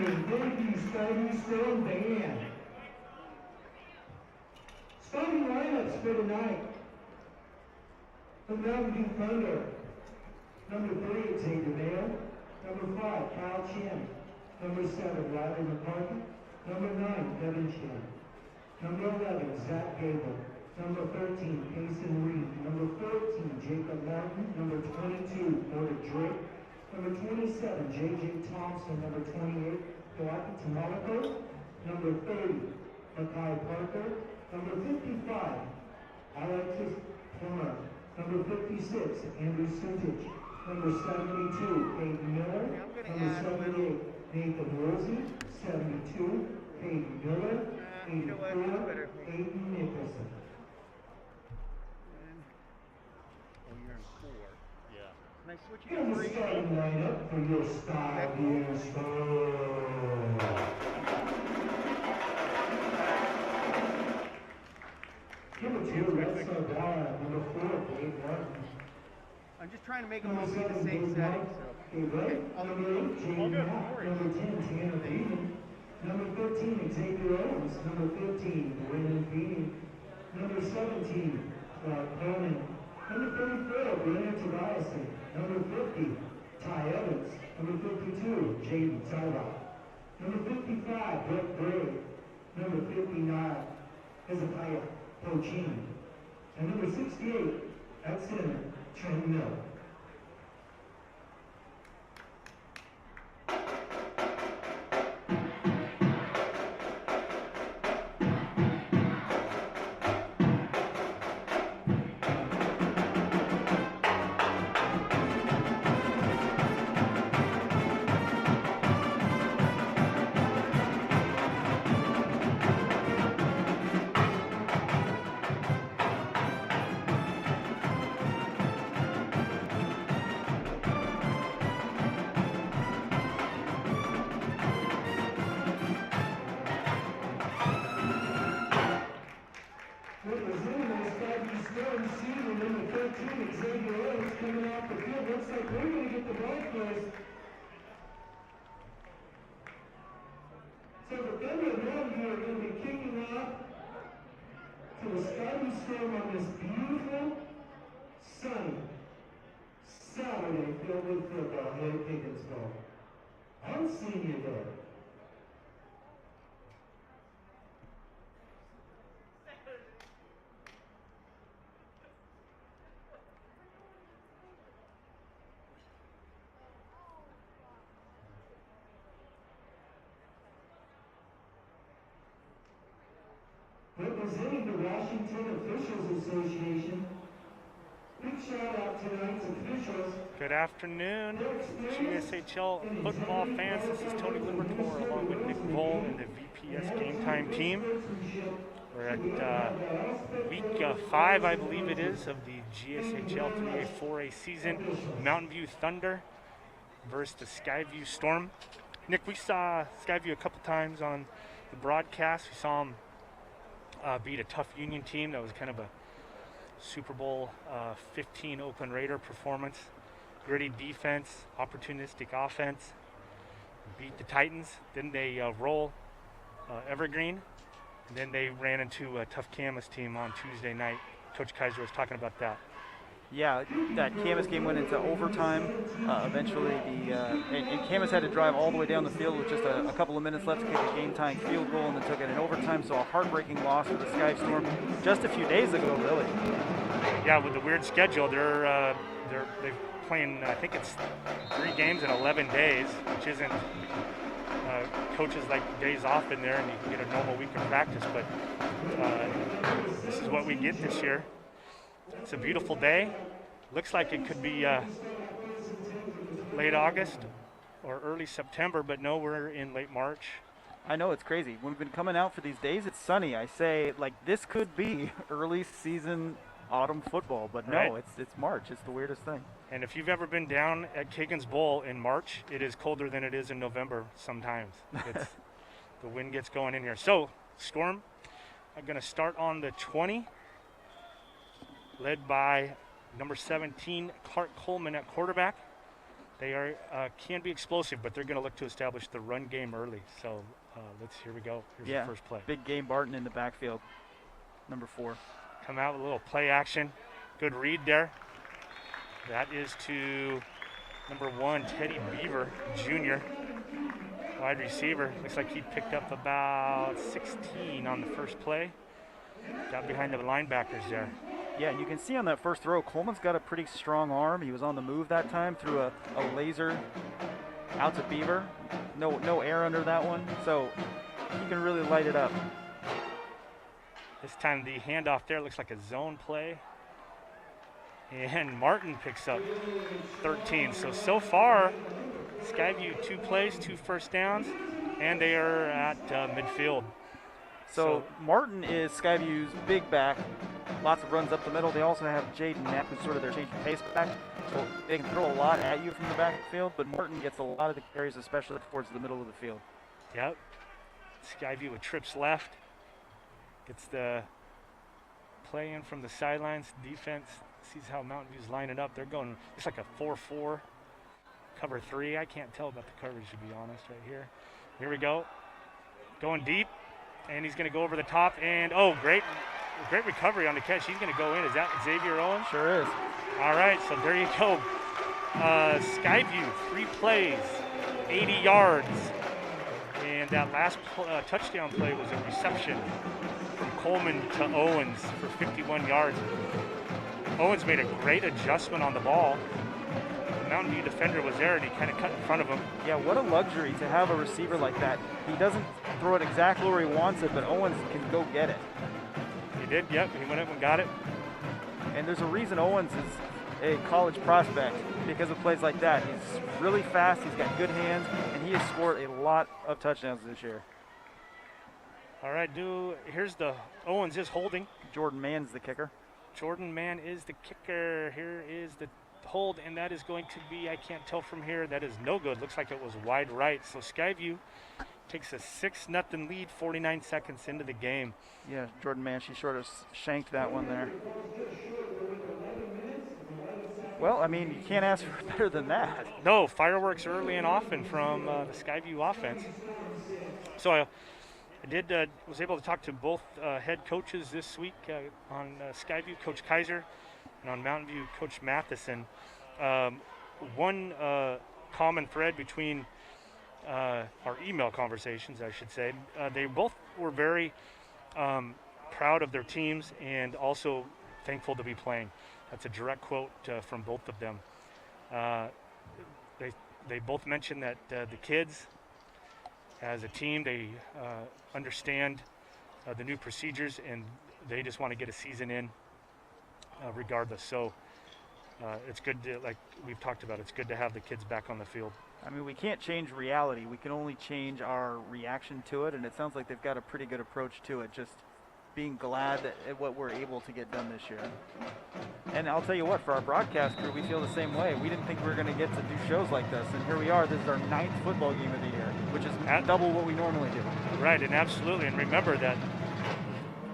debut Skyview Storm band. Starting lineups for tonight. From Mountain View Thunder, number 3, Xavier Mayo. Number 5, Kyle Chin. Number 7, Riley McCarthy. Number 9, Devin Chin. Number 11, Zach Gable. Number 13, Payson Reed. Number 14, Jacob Martin. Number 22, Porter Drake. Number 27, J.J. Thompson. Number 28, Galati Tamalico. Number 30, Makai Parker. Number 55, Alexis Plummer. Number 56, Andrew Sintich. Number 72, Peyton Miller. Number 78, Nathan Rosie. 72, Peyton Miller. 84, Aiden Nicholson. Oh, you're in 4. Yeah. Can I switch you Here's to 3? the starting lineup for your Skyview Storm. Number 2, Red Sardella. Number 4, Dave Martin. I'm just trying to make them all be the same setting. So. Okay, Number 8, Jamie Mack. Number 10, Tanner Beaton. Number 13, Xavier Owens. Number 15, Brandon Beanie. Number 17, Coleman. Number 34, Brandon Tobiasen. Number 50, Ty Evans. Number 52, Jaden Tyrod. Number 55, Brett Gray. Number 59, Hezekiah Pochini. And number 68, at center, Trent Miller. So the Thunder and Mountain View are going to be kicking off to the Skyview Storm on this beautiful, sunny Saturday filled with football here at Higginsville. I'm seeing you there. Representing the Washington Officials Association, big shout out to tonight's officials. Good afternoon, GSHL football fans. This is Tony Libertor along with Nick Vole and the VPS Game Time team. We're at week 5, I believe it is, of the GSHL 3A 4A season. Mountain View Thunder versus the Skyview Storm. Nick, we saw Skyview a couple times on the broadcast. We saw them beat a tough Union team that was kind of a Super Bowl 15 Oakland Raider performance. Gritty defense, opportunistic offense. Beat the Titans. Then they roll Evergreen. And then they ran into a tough Camas team on Tuesday night. Coach Kaiser was talking about that. Yeah, that Camas game went into overtime. Eventually, and Camas had to drive all the way down the field with just a couple of minutes left to kick a game-tying field goal, and then took it in overtime. So a heartbreaking loss for the Sky Storm just a few days ago, really. Yeah, with the weird schedule, they're playing. I think it's 3 games in 11 days, which isn't. Coaches like days off in there, and you can get a normal week of practice. But this is what we get this year. It's a beautiful day. Looks like it could be late August or early September, but no, we're in late March. I know, it's crazy. When we've been coming out for these days, it's sunny. I say, like, this could be early season autumn football, but no, right. It's March. It's the weirdest thing. And if you've ever been down at Kagan's Bowl in March, it is colder than it is in November sometimes. The wind gets going in here. So, Storm, I'm going to start on the 20. Led by number 17, Clark Coleman at quarterback. They are can be explosive, but they're going to look to establish the run game early. So here we go. Here's the first play. Big game Barton in the backfield, number 4. Come out with a little play action. Good read there. That is to number 1, Teddy Beaver, junior, wide receiver. Looks like he picked up about 16 on the first play. Got behind the linebackers there. Yeah, and you can see on that first throw, Coleman's got a pretty strong arm. He was on the move that time, threw a laser out to Beaver. No air under that one, so he can really light it up. This time the handoff there looks like a zone play. And Martin picks up 13. So far, Skyview 2 plays, 2 first downs, and they are at midfield. So Martin is Skyview's big back. Lots of runs up the middle. They also have Jaden Knapp, who's sort of their change of pace back. So they can throw a lot at you from the backfield, but Martin gets a lot of the carries, especially towards the middle of the field. Yep. Skyview with trips left. Gets the play in from the sidelines. Defense sees how Mountain View's lining up. They're going, it's like a 4-4, cover 3. I can't tell about the coverage, to be honest, right here. Here we go. Going deep, and he's going to go over the top. And, great recovery on the catch. He's going to go in. Is that Xavier Owens? Sure is. All right, so there you go. Skyview, 3 plays, 80 yards. And that last touchdown play was a reception from Coleman to Owens for 51 yards. Owens made a great adjustment on the ball. The Mountain View defender was there, and he kind of cut in front of him. Yeah, what a luxury to have a receiver like that. He doesn't throw it exactly where he wants it, but Owens can go get it. He did, yep. He went up and got it. And there's a reason Owens is a college prospect, because of plays like that. He's really fast, he's got good hands, and he has scored a lot of touchdowns this year. All right, here's the Owens is holding. Jordan Mann's the kicker. Jordan Mann is the kicker. Here is the hold, and that is going to be, I can't tell from here, that is no good. Looks like it was wide right. So Skyview takes a 6-0 lead 49 seconds into the game. Yeah, Jordan Mann, she sort of shanked that one there. Well, I mean, you can't ask for better than that. No, fireworks early and often from the Skyview offense. So I was able to talk to both head coaches this week on Skyview, Coach Kaiser, and on Mountain View, Coach Matheson. One common thread between our email conversations, I should say, they both were very proud of their teams and also thankful to be playing. That's a direct quote from both of them. They both mentioned that the kids, as a team, they understand the new procedures, and they just want to get a season in regardless. So it's good to, like we've talked about, it's good to have the kids back on the field. I mean, we can't change reality. We can only change our reaction to it, and it sounds like they've got a pretty good approach to it, just being glad at what we're able to get done this year. And I'll tell you what, for our broadcast crew, we feel the same way. We didn't think we were going to get to do shows like this, and here we are. This is our 9th football game of the year, which is double what we normally do. Right, and absolutely. And remember that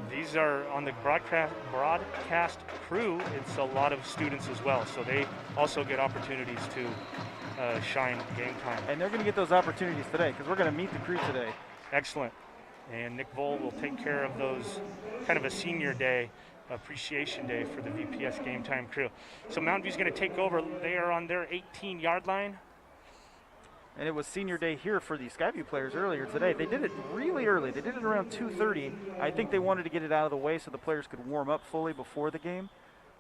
these are on the broadcast crew. It's a lot of students as well, so they also get opportunities to shine game time. And they're going to get those opportunities today, because we're going to meet the crew today. Excellent. And Nick Vole will take care of those, kind of a senior day, appreciation day for the VPS game time crew. So Mountain View's going to take over. They are on their 18-yard line. And it was senior day here for the Skyview players earlier today. They did it really early. They did it around 2:30. I think they wanted to get it out of the way so the players could warm up fully before the game.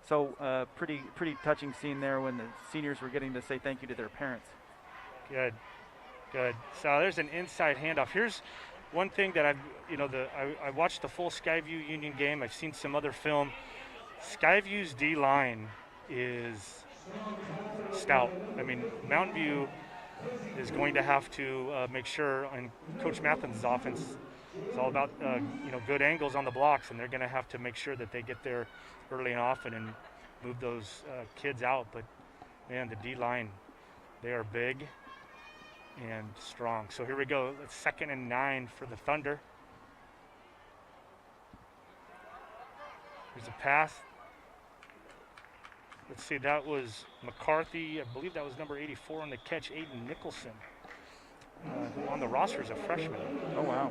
So pretty touching scene there when the seniors were getting to say thank you to their parents. Good. So there's an inside handoff. Here's one thing that I watched the full Skyview Union game. I've seen some other film. Skyview's D-line is stout. I mean, Mountain View is going to have to make sure, and Coach Matheson's offense is all about good angles on the blocks, and they're going to have to make sure that they get there early and often and move those kids out. But man, the D-line, they are big and strong. So here we go. It's 2nd and 9 for the Thunder. There's a pass. let's see, that was McCarthy. I believe that was number 84 on the catch, Aiden Nicholson, who on the roster is a freshman. Oh, wow.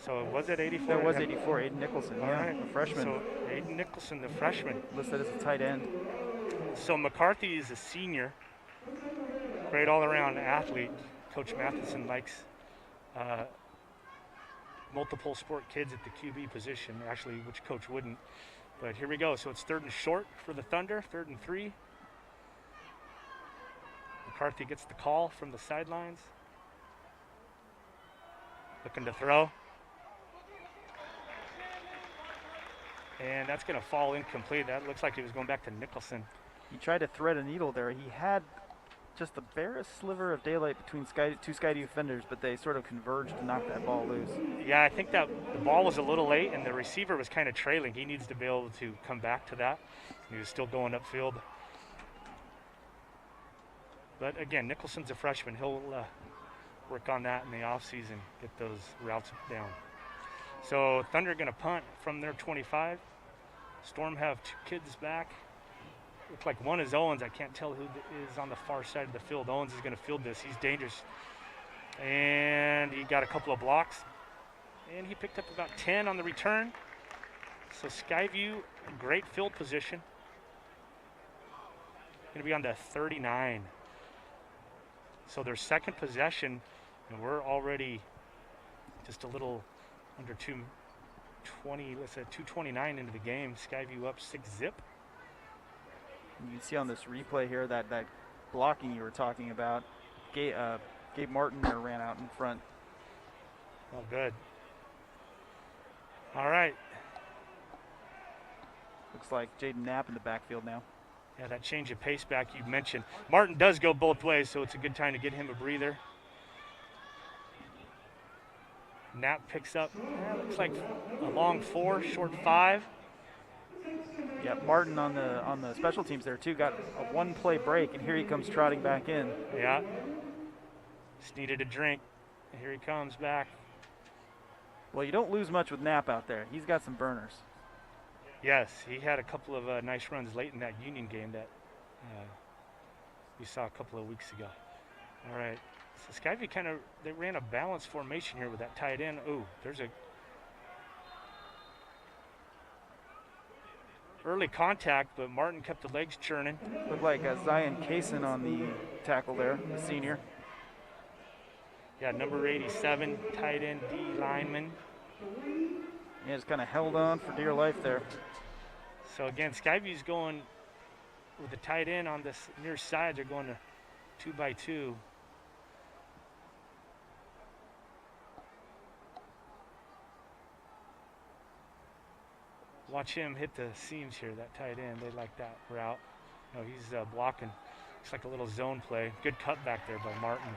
So was it 84? That was 84, Aiden Nicholson, All yeah, right. a freshman. So Aiden Nicholson, the freshman. Listed as a tight end. So McCarthy is a senior. Great all-around athlete. Coach Matheson likes multiple sport kids at the QB position. Actually, which coach wouldn't? But here we go. So it's 3rd and short for the Thunder, 3rd and 3. McCarthy gets the call from the sidelines. Looking to throw. And that's going to fall incomplete. That looks like he was going back to Nicholson. He tried to thread a needle there. He had just the barest sliver of daylight between two Skyview defenders, but they sort of converged to knock that ball loose. Yeah, I think that the ball was a little late, and the receiver was kind of trailing. He needs to be able to come back to that. He was still going upfield. But again, Nicholson's a freshman. He'll work on that in the offseason, get those routes down. So Thunder are going to punt from their 25. Storm have 2 kids back. Looks like one is Owens. I can't tell who is on the far side of the field. Owens is going to field this. He's dangerous. And he got a couple of blocks. And he picked up about 10 on the return. So Skyview, great field position. Going to be on the 39. So their second possession, and we're already just a little under 220, let's say 229 into the game. Skyview up 6-zip. You can see on this replay here that blocking you were talking about. Gabe Martin there ran out in front. Oh, good. All right. Looks like Jaden Knapp in the backfield now. Yeah, that change of pace back you mentioned. Martin does go both ways, so it's a good time to get him a breather. Knapp picks up, looks like a long 4, short 5. Yeah, Martin on the special teams there too got a 1-play break, and here he comes trotting back in. Yeah, just needed a drink, and here he comes back. Well, you don't lose much with Knapp out there. He's got some burners. Yes, he had a couple of nice runs late in that Union game that we saw a couple of weeks ago. All right, so Skyview they ran a balanced formation here with that tight end. Ooh, there's a early contact, but Martin kept the legs churning. Looked like Zion Kaysen on the tackle there, the senior. Yeah, number 87, tight end D lineman. Yeah, just kind of held on for dear life there. So again, Skyview's going with the tight end on this near side. They're going to 2x2. Watch him hit the seams here, that tight end. They like that route. No, he's blocking. Looks like a little zone play. Good cut back there by Martin.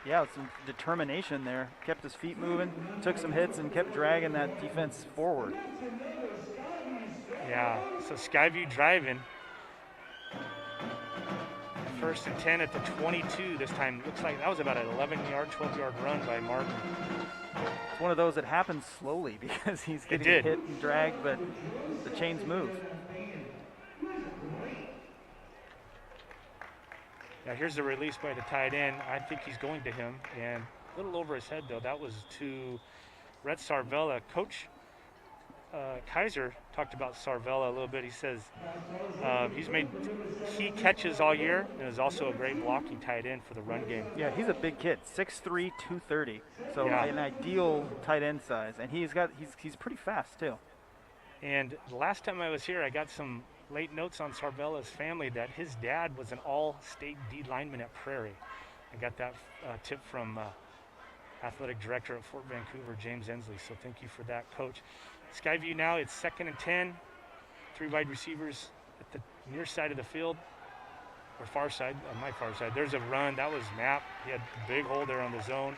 Yeah, some determination there. Kept his feet moving, took some hits, and kept dragging that defense forward. Yeah, so Skyview driving. 1st and 10 at the 22 this time. Looks like that was about an 11-yard, 12-yard run by Martin. It's one of those that happens slowly because he's getting hit and dragged, but the chains move. Now here's the release by the tight end. I think he's going to him, and a little over his head though. That was to Rhett Sarvella. Coach Kaiser talked about Sarvella a little bit. He says he's made key catches all year and is also a great blocking tight end for the run game. Yeah, he's a big kid, 6'3", 230. So yeah, an ideal tight end size, and he's pretty fast too. And the last time I was here, I got some late notes on Sarvella's family that his dad was an all-state D lineman at Prairie. I got that tip from athletic director at Fort Vancouver, James Ensley. So thank you for that, Coach. Skyview now, it's 2nd and 10. 3 wide receivers at the near side of the field, or far side, on my far side. There's a run. That was Knapp. He had a big hole there on the zone.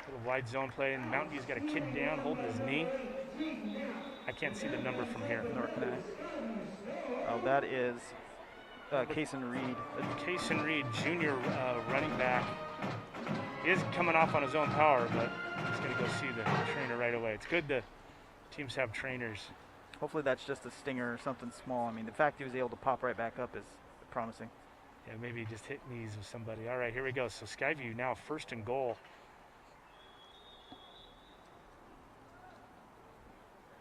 Little wide zone play, and Mountain View's got a kid down holding his knee. I can't see the number from here. Nor can I. Oh, that is Kaysen Reed. Kaysen Reed, junior running back. He is coming off on his own power, but he's going to go see the trainer right away. It's good that teams have trainers Hopefully that's just a stinger or something small. I mean, the fact he was able to pop right back up is promising. Yeah, maybe he just hit knees with somebody. All right, here we go. So Skyview now 1st and goal.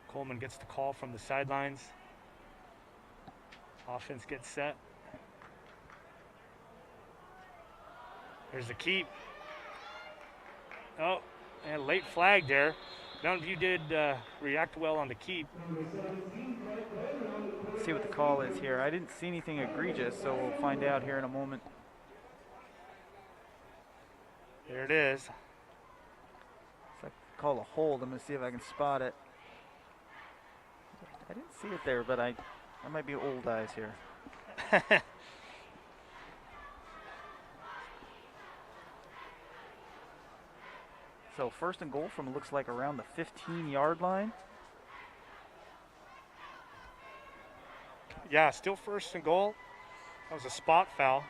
Coleman gets the call from the sidelines. Offense gets set. There's the keep. Oh, and late flag there. Mountain View did react well on the keep. Let's see what the call is here. I didn't see anything egregious, so we'll find out here in a moment. There it is. It's like call a hold. I'm going to see if I can spot it. I didn't see it there, but I might be old eyes here. So 1st and goal from looks like around the 15-yard line. Yeah, still 1st and goal. That was a spot foul.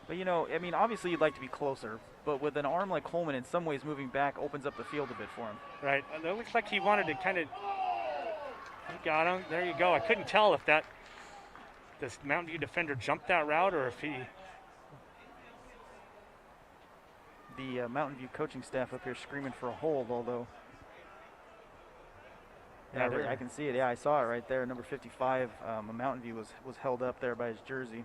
But you know, I mean, obviously you'd like to be closer, but with an arm like Coleman, in some ways moving back opens up the field a bit for him. Right. It looks like he wanted to kind of. He got him. There you go. I couldn't tell if this Mountain View defender jumped that route or if he. The Mountain View coaching staff up here screaming for a hold, although. Yeah, I can see it. Yeah, I saw it right there. Number 55, Mountain View was held up there by his jersey.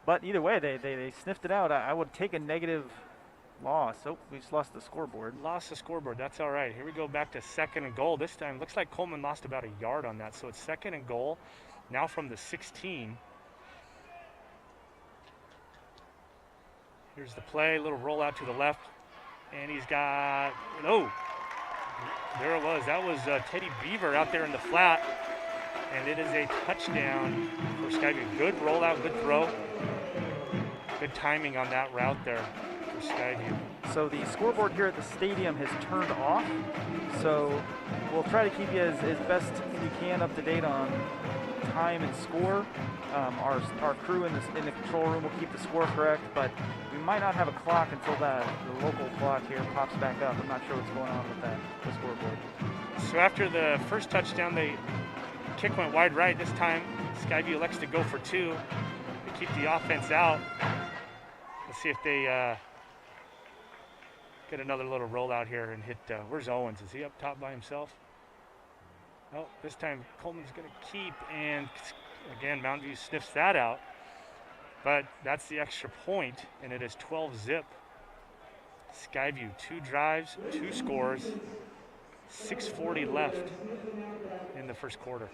But either way, they sniffed it out. I would take a negative loss. Oh, we just lost the scoreboard. Lost the scoreboard. That's all right. Here we go back to 2nd and goal. This time, looks like Coleman lost about a yard on that. So it's 2nd and goal. Now from the 16. Here's the play. Little rollout to the left. And he's got, oh, there it was. That was Teddy Beaver out there in the flat. And it is a touchdown for Skyview. Good rollout, good throw. Good timing on that route there for Skyview. So the scoreboard here at the stadium has turned off. So we'll try to keep you as best we can up to date on time and score. Our crew in the control room will keep the score correct, but we might not have a clock until the local clock here pops back up. I'm not sure what's going on with the scoreboard. So after the first touchdown, the kick went wide right. This time, Skyview elects to go for 2. They keep the offense out. Let's see if they get another little rollout here and hit. Where's Owens? Is he up top by himself? Oh, this time Coleman's going to keep, and again, Mountain View sniffs that out. But that's the extra point, and it is 12-zip. Skyview, 2 drives, 2 scores, 6:40 left in the first quarter.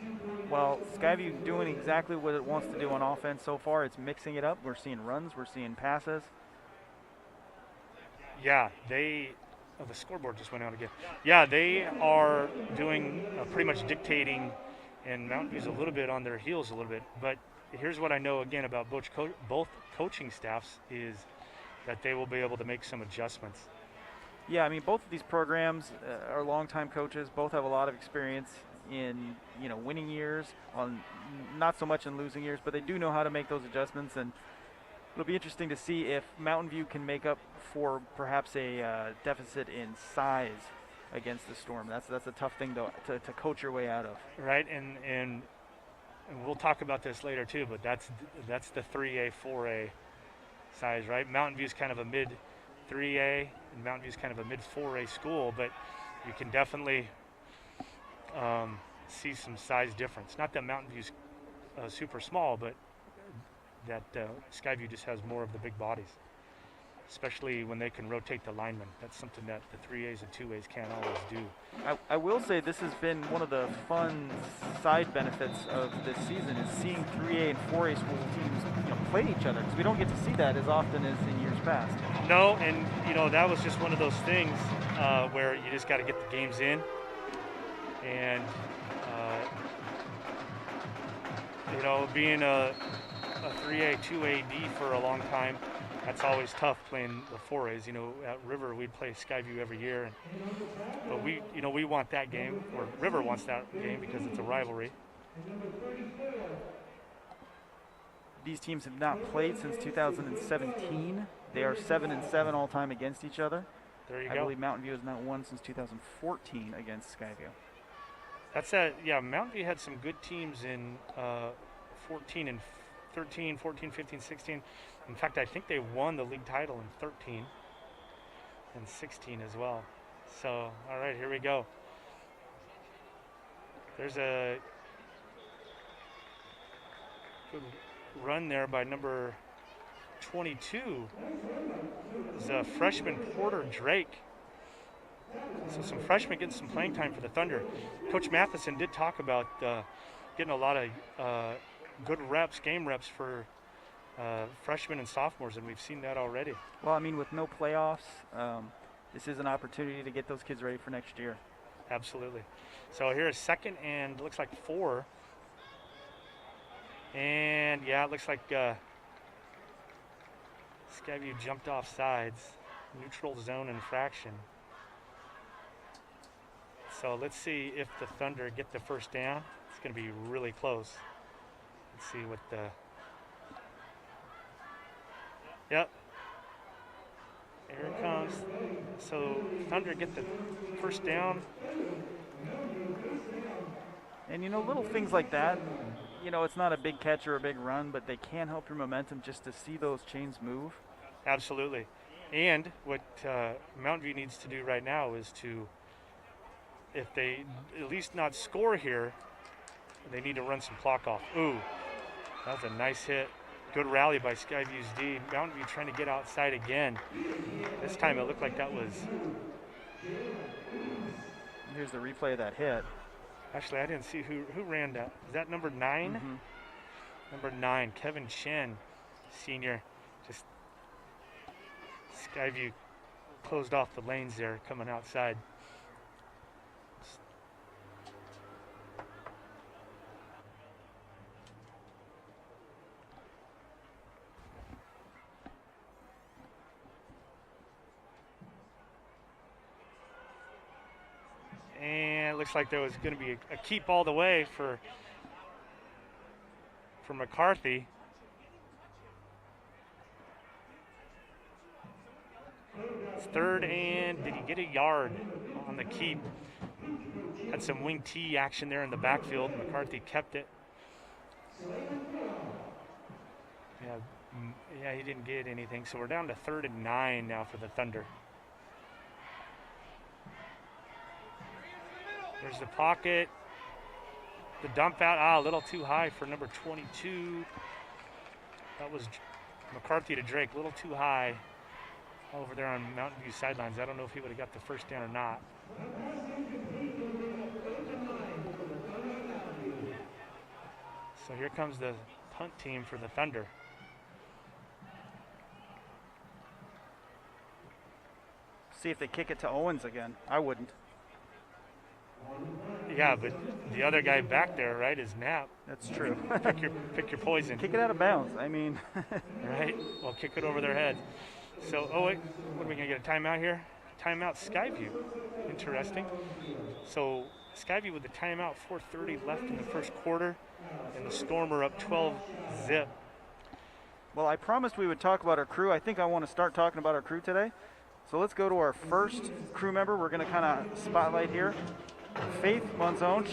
Well, Skyview doing exactly what it wants to do on offense so far. It's mixing it up. We're seeing runs, we're seeing passes. Yeah, oh, the scoreboard just went out again. Yeah, they are doing pretty much dictating, and Mountain View's a little bit on their heels a little bit. But here's what I know again about both coaching staffs is that they will be able to make some adjustments. Yeah, I mean, both of these programs are longtime coaches. Both have a lot of experience in winning years, on not so much in losing years, but they do know how to make those adjustments. And it'll be interesting to see if Mountain View can make up for perhaps a deficit in size against the Storm. That's a tough thing to coach your way out of. Right, and we'll talk about this later too. But that's the 3A, 4A size, right? Mountain View's kind of a mid 3A, and Mountain View's kind of a mid 4A school, but you can definitely see some size difference. Not that Mountain View's super small, but that Skyview just has more of the big bodies, especially when they can rotate the linemen. That's something that the 3As and 2As can't always do. I will say this has been one of the fun side benefits of this season is seeing 3A and 4A school teams play each other, because we don't get to see that as often as in years past. No, and that was just one of those things where you just got to get the games in, and being a 3A, 2AD for a long time, that's always tough playing the 4As. At River we'd play Skyview every year, but we want that game, or River wants that game because it's a rivalry. These teams have not played since 2017. They are 7-7 all time against each other. There you I go. believe Mountain View has not won since 2014 against Skyview. Yeah, Mountain View had some good teams in 14 and 13, 14, 15, 16. In fact, I think they won the league title in 13 and 16 as well. So, all right, here we go. There's a good run there by number 22. Is a freshman Porter Drake. So some freshmen getting some playing time for the Thunder. Coach Matheson did talk about getting a lot of good reps, game reps for freshmen and sophomores, and we've seen that already. Well, I mean, with no playoffs, this is an opportunity to get those kids ready for next year. Absolutely. So here's second and looks like 4. And yeah, it looks like Skyview jumped off sides. Neutral zone infraction. So let's see if the Thunder get the first down. It's going to be really close. Let's see what the... Yep. Here it comes. So Thunder get the first down. And, you know, little things like that, you know, it's not a big catch or a big run, but they can help your momentum just to see those chains move. Absolutely. And what Mountain View needs to do right now is to, if they at least not score here, they need to run some clock off. Ooh, that was a nice hit. Good rally by Skyview's D. Mountain View trying to get outside again. This time it looked like that was... Here's the replay of that hit. Actually, I didn't see who ran that. Is that number 9? Mm-hmm. Number 9, Kevin Chen, senior. Just Skyview closed off the lanes there coming outside. And it looks like there was going to be a keep all the way for McCarthy. It's third and did he get a yard on the keep? Had some wing T action there in the backfield. McCarthy kept it. Yeah, he didn't get anything. So we're down to 3rd and 9 now for the Thunder. There's the pocket. The dump out, a little too high for number 22. That was McCarthy to Drake, a little too high over there on Mountain View sidelines. I don't know if he would have got the first down or not. So here comes the punt team for the Thunder. See if they kick it to Owens again. I wouldn't. Yeah, but the other guy back there, right, is Knapp. That's true. pick your poison. Kick it out of bounds. I mean. Right? Well, kick it over their head. So, oh wait, what are we going to get, a timeout here? Timeout Skyview. Interesting. So, Skyview with the timeout, 4:30 left in the first quarter, and the Storm are up 12-zip. Well, I promised we would talk about our crew. I think I want to start talking about our crew today. So let's go to our first crew member. We're going to kind of spotlight here. Faith Monzone,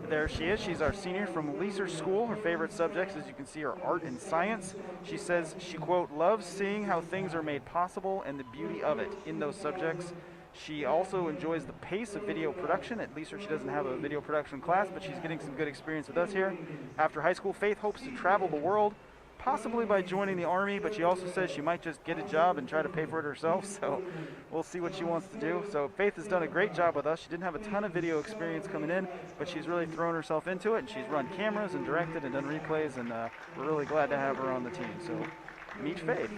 there she is. She's our senior from Leeser School. Her favorite subjects, as you can see, are art and science. She says she, quote, loves seeing how things are made possible and the beauty of it in those subjects. She also enjoys the pace of video production. At Leeser, she doesn't have a video production class, but she's getting some good experience with us here. After high school, Faith hopes to travel the world, possibly by joining the Army, but she also says she might just get a job and try to pay for it herself, so we'll see what she wants to do. So Faith has done a great job with us. She didn't have a ton of video experience coming in, but she's really thrown herself into it, and she's run cameras and directed and done replays, and we're really glad to have her on the team. So meet Faith.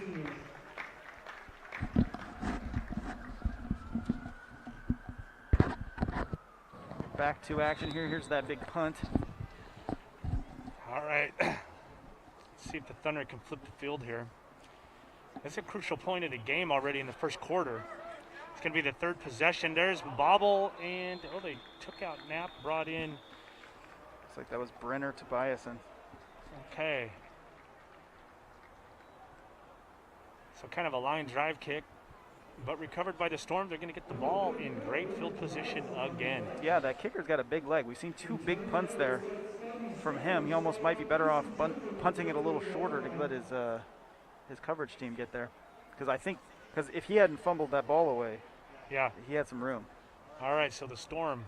Back to action here. Here's that big punt. All right. See if the Thunder can flip the field here. That's a crucial point of the game already in the first quarter. It's going to be the 3rd possession. There's Bobble, and they took out Knapp, brought in. Looks like that was Brenner Tobiasen. Okay. So kind of a line drive kick. but recovered by the Storm. They're going to get the ball in great field position again. Yeah, that kicker's got a big leg. We've seen 2 big punts there from him. He almost might be better off punting it a little shorter to let his coverage team get there. Because if he hadn't fumbled that ball away, yeah, he had some room. All right, so the Storm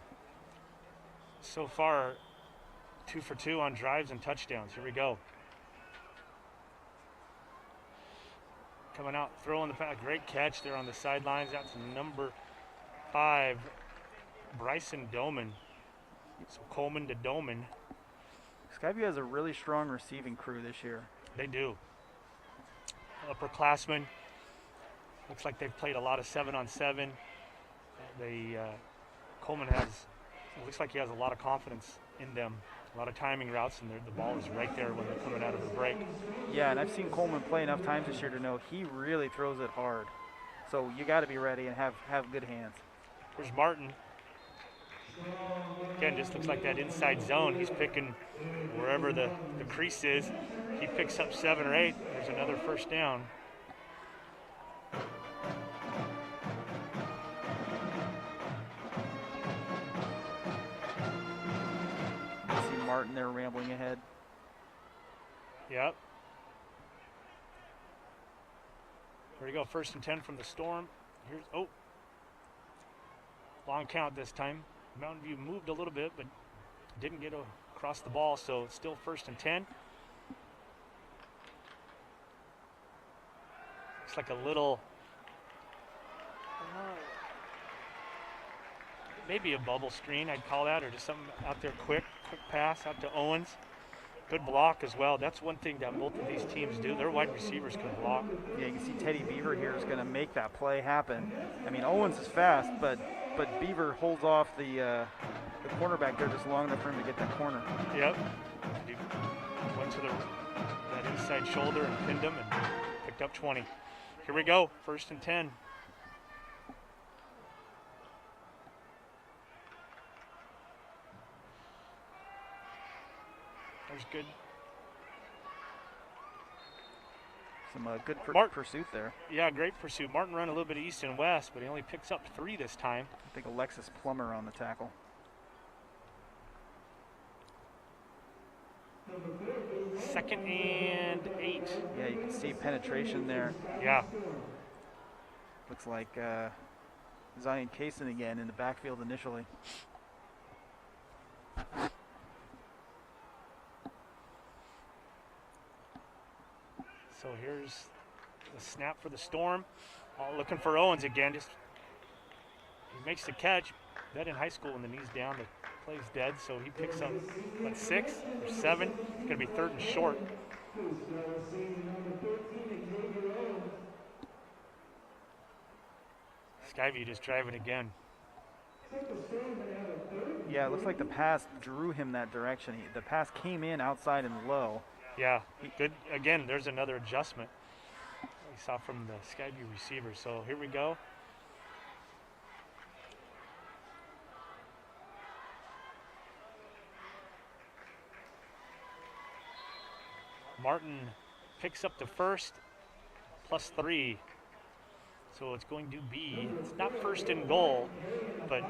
so far 2 for 2 on drives and touchdowns. Here we go. Coming out, throwing the pass. Great catch there on the sidelines. That's number 5, Bryson Doman. So Coleman to Doman. Skyview has a really strong receiving crew this year. They do. Upperclassmen. Looks like they've played a lot of 7-on-7. Coleman looks like he has a lot of confidence in them. A lot of timing routes, and the ball is right there when they're coming out of the break. Yeah, and I've seen Coleman play enough times this year to know he really throws it hard. So you got to be ready and have good hands. Here's Martin. Again, just looks like that inside zone. He's picking wherever the crease is. He picks up 7 or 8. There's another first down. Martin there rambling ahead. Yep. Here we go, 1st and 10 from the Storm. Here's, long count this time. Mountain View moved a little bit, but didn't get across the ball, so it's still 1st and 10. Looks like a little, maybe a bubble screen, I'd call that, or just something out there quick pass out to Owens. Good block as well. That's one thing that both of these teams do. Their wide receivers can block. Yeah, you can see Teddy Beaver here is going to make that play happen. I mean, Owens is fast, but Beaver holds off the cornerback there just long enough for him to get that corner. Yep. He went to that inside shoulder and pinned him and picked up 20. Here we go, 1st and 10. There's good. Some good pursuit there. Yeah, great pursuit. Martin ran a little bit east and west, but he only picks up 3 this time. I think Alexis Plummer on the tackle. Second and 8. Yeah, you can see penetration there. Yeah. Looks like Zion Kaysen again in the backfield initially. So here's the snap for the Storm. Looking for Owens again. Just he makes the catch. That in high school when the knee's down, the play's dead. So he picks up, 6 or 7. It's going to be 3rd and short. Skyview just driving again. Yeah, it looks like the pass drew him that direction. The pass came in outside and low. Yeah, good. Again, there's another adjustment we saw from the Skyview receiver. So here we go. Martin picks up the first +3. So it's going to be, it's not 1st and goal, but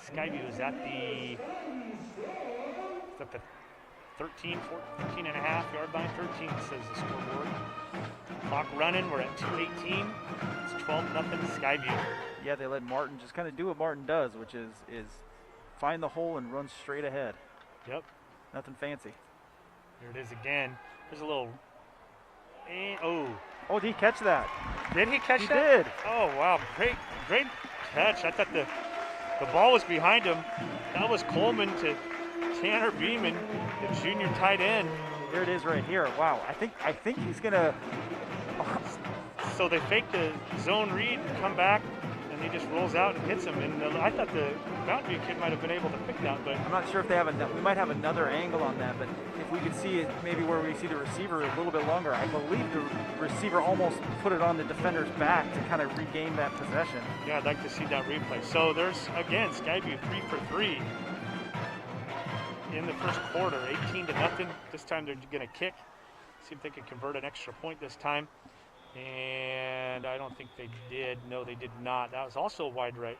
Skyview is at the 13 and a half yard line. 13 says the scoreboard. Clock running. We're at 2:18. It's 12-0 Skyview. Yeah, they let Martin just kind of do what Martin does, which is find the hole and run straight ahead. Yep. Nothing fancy. Here it is again. There's a little. Oh, did he catch that? Did he catch that? He did. Oh wow, great catch. I thought the ball was behind him. That was Coleman to Tanner Beeman, the junior tight end. There it is right here. Wow, I think he's gonna. So they fake the zone read and come back, and he just rolls out and hits him. And I thought the Mountain View kid might have been able to pick that, but I'm not sure if they have we might have another angle on that, but if we could see it maybe where we see the receiver a little bit longer, I believe the receiver almost put it on the defender's back to kind of regain that possession. Yeah, I'd like to see that replay. So there's, again, Skyview 3 for 3 in the first quarter, 18-0. This time they're going to kick, see if they can convert an extra point this time. And I don't think they did. No, they did not. That was also a wide right.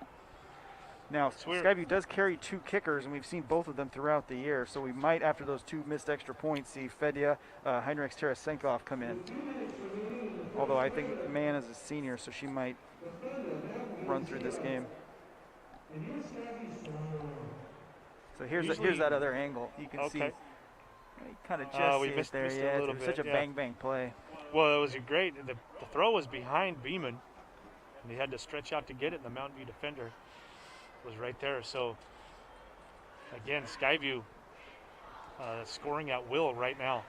Now, Weird. Skyview does carry 2 kickers, and we've seen both of them throughout the year. So we might, after those 2 missed extra points, see Fedya, Heinrichs Tarasenkov come in. Although I think Mann is a senior, so she might run through this game. So here's that other angle. You can see. You kind of just see it there. Yeah, it was such a bang play. Well, it was great. The throw was behind Beeman, and he had to stretch out to get it. And the Mountain View defender was right there. So again, Skyview scoring at will right now.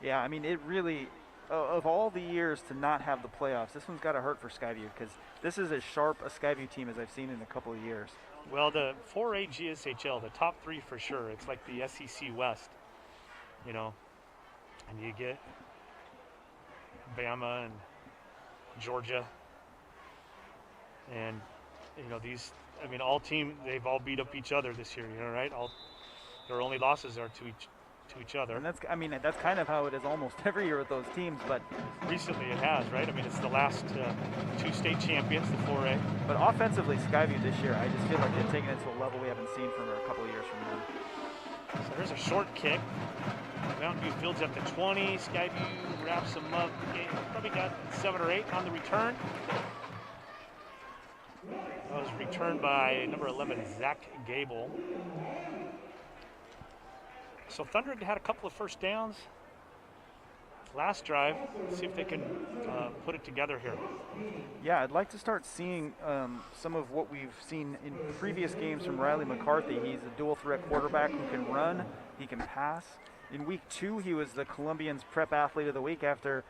Yeah, I mean, it really, of all the years to not have the playoffs, this one's got to hurt for Skyview, because this is as sharp a Skyview team as I've seen in a couple of years. Well, the 4A GSHL, the top 3 for sure. It's like the SEC West, you know, and you get Bama and Georgia, and you know these. I mean, they've all beat up each other this year. You know, right? Their only losses are to each other. And that's kind of how it is almost every year with those teams. But recently it has, right? I mean, it's the last 2 state champions, the 4A. But offensively, Skyview this year, I just feel like they've taken it to a level we haven't seen from a couple of years from them. So there's a short kick. Mountain View fields up to 20. Skyview wraps them up. Probably got 7 or 8 on the return. That was returned by number 11, Zach Gable. So Thunder had a couple of first downs last drive. Let's see if they can put it together here. Yeah, I'd like to start seeing some of what we've seen in previous games from Riley McCarthy. He's a dual threat quarterback who can run, he can pass. In week 2, he was the Columbians Prep Athlete of the Week after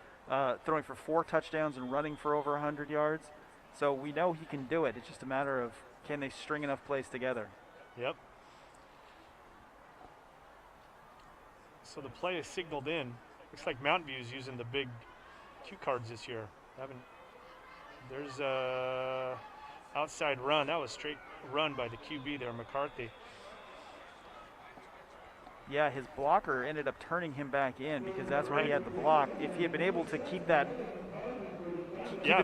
throwing for 4 touchdowns and running for over 100 yards. So we know he can do it. It's just a matter of, can they string enough plays together? Yep. So the play is signaled in. Looks like Mountain View is using the big cue cards this year. There's a outside run. That was straight run by the QB there, McCarthy. Yeah, his blocker ended up turning him back in because that's where he had the block. If he had been able to keep the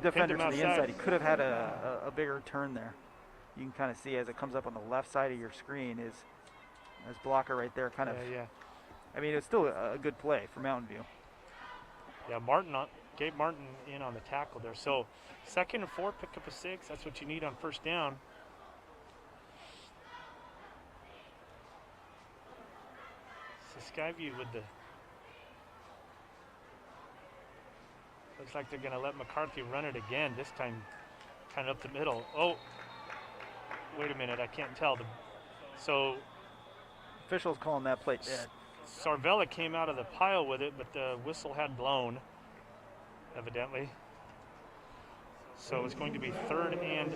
defender to the inside, he could have had a bigger turn there. You can kind of see as it comes up on the left side of your screen, his blocker right there kind of. Yeah. I mean, it's still a good play for Mountain View. Yeah, Gabe Martin in on the tackle there. So 2nd and 4, pick up a 6. That's what you need on first down. So Skyview with the. Looks like they're going to let McCarthy run it again. This time, kind of up the middle. Oh, wait a minute, I can't tell. So officials calling that play dead. Sarvella came out of the pile with it, but the whistle had blown, evidently. So it's going to be 3rd and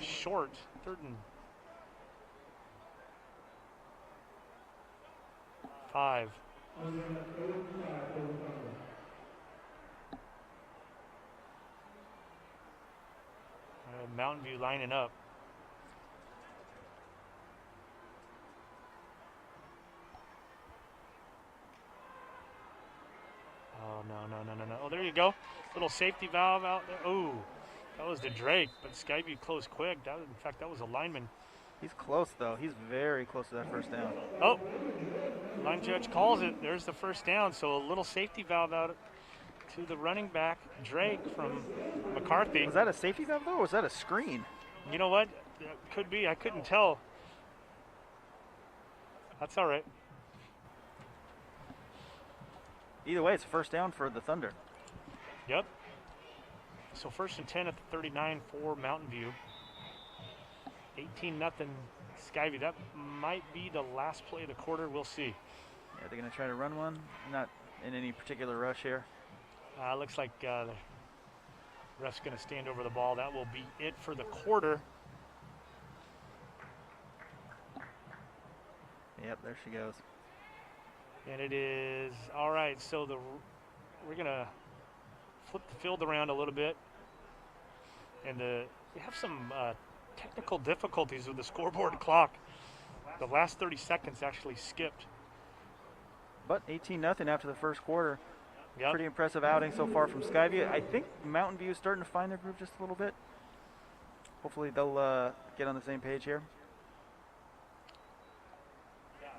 short. 3rd and 5. Mountain View lining up. Oh, no. Oh, there you go. Little safety valve out there. Oh, that was to Drake, but Skyview closed quick. In fact, that was a lineman. He's close, though. He's very close to that first down. Oh, line judge calls it. There's the first down. So a little safety valve out to the running back, Drake from McCarthy. Was that a safety valve, though, or was that a screen? You know what? It could be. I couldn't tell. That's all right. Either way, it's a first down for the Thunder. Yep. So 1st and 10 at the 39 for Mountain View. 18-0 Skyview. That might be the last play of the quarter. We'll see. Yeah, they're going to try to run one. Not in any particular rush here. Looks like the ref's going to stand over the ball. That will be it for the quarter. Yep, there she goes. And it is all right. So we're going to flip the field around a little bit. And we have some technical difficulties with the scoreboard clock. The last 30 seconds actually skipped. But 18-0 after the first quarter. Yep. Pretty impressive outing so far from Skyview. I think Mountain View is starting to find their groove just a little bit. Hopefully they'll get on the same page here.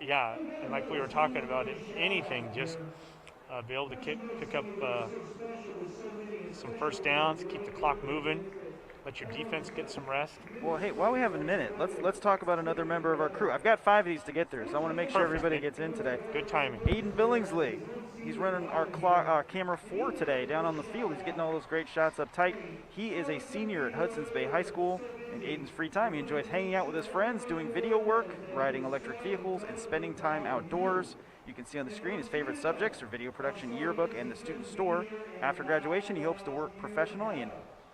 Yeah, and like we were talking about, if anything, just be able to pick up some first downs, keep the clock moving, let your defense get some rest. Well, hey, while we have a minute, let's talk about another member of our crew. I've got 5 of these to get through, so I want to make sure everybody gets in today. Good timing. Aiden Billingsley. He's running our camera 4 today down on the field. He's getting all those great shots up tight. He is a senior at Hudson's Bay High School. In Aiden's free time, he enjoys hanging out with his friends, doing video work, riding electric vehicles, and spending time outdoors. You can see on the screen his favorite subjects are video production yearbook and the student store. After graduation, he hopes to work professionally in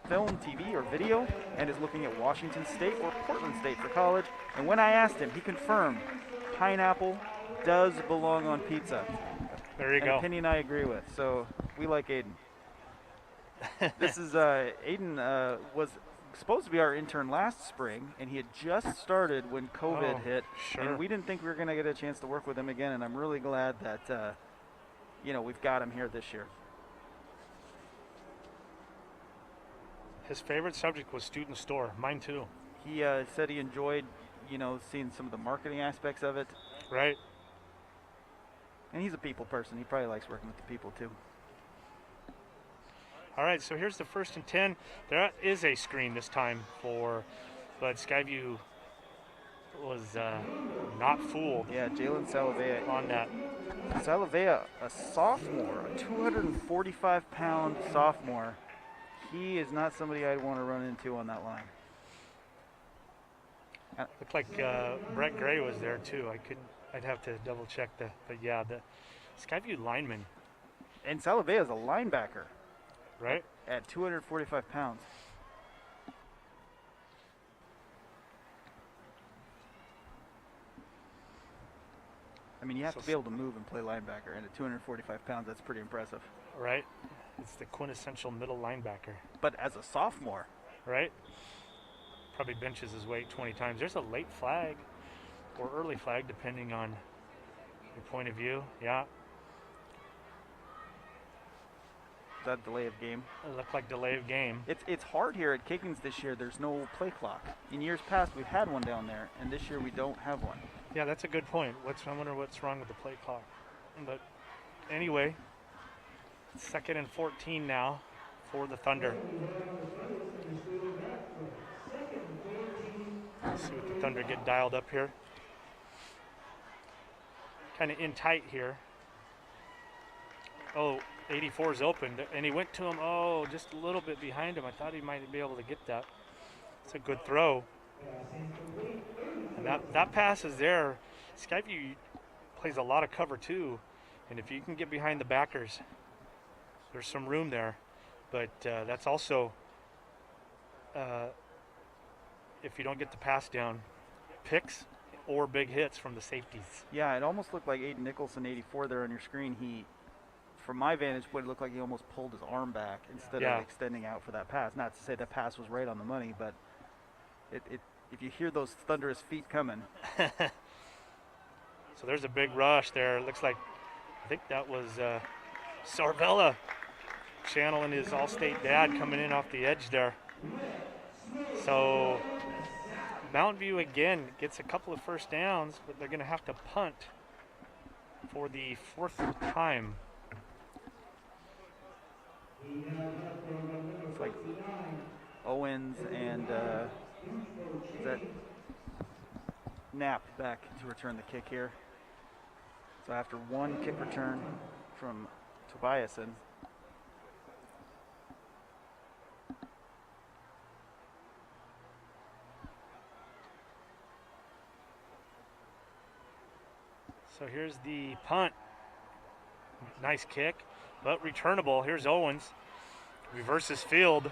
film, TV, or video, and is looking at Washington State or Portland State for college. And when I asked him, he confirmed pineapple does belong on pizza. There you go. An opinion I agree with. So we like Aiden. This is Aiden was supposed to be our intern last spring, and he had just started when COVID hit. Sure. And we didn't think we were going to get a chance to work with him again. And I'm really glad that we've got him here this year. His favorite subject was student store. Mine too. He said he enjoyed, seeing some of the marketing aspects of it. Right. And he's a people person. He probably likes working with the people too. All right, so here's the 1st and 10. There is a screen this time but Skyview was not fooled. Yeah, Jalen Salavea on that. Salavea, a sophomore, a 245-pound sophomore. He is not somebody I'd want to run into on that line. Looked like Brett Gray was there too. I'd have to double check but yeah, the Skyview lineman. And Salavea is a linebacker. Right. At 245 pounds. I mean, you have to be able to move and play linebacker, and at 245 pounds, that's pretty impressive. Right. It's the quintessential middle linebacker. But as a sophomore. Right. Probably benches his weight 20 times. There's a late flag or early flag, depending on your point of view. Yeah. Is that delay of game? It looked like delay of game. It's hard here at Kickings this year. There's no play clock. In years past, we've had one down there, and this year we don't have one. Yeah, that's a good point. I wonder what's wrong with the play clock. But anyway, 2nd and 14 now for the Thunder. Let's see what the Thunder get dialed up here. Kind of in tight here. 84's open, and he went to him, just a little bit behind him. I thought he might be able to get that. It's a good throw. And that pass is there. Skyview plays a lot of cover too, and if you can get behind the backers, there's some room there. But that's also, if you don't get the pass down, picks or big hits from the safeties. Yeah, it almost looked like Aiden Nicholson, 84 there on your screen. From my vantage point, it looked like he almost pulled his arm back instead of extending out for that pass. Not to say that pass was right on the money, but if you hear those thunderous feet coming. So there's a big rush there. It looks like, I think that was Sarvella channeling his All-State dad coming in off the edge there. So Mountain View again gets a couple of first downs, but they're going to have to punt for the 4th time. It's like Owens and is that Knapp back to return the kick here. So after one kick return from Tobiasen, so here's the punt. Nice kick, but returnable. Here's Owens, reverses field,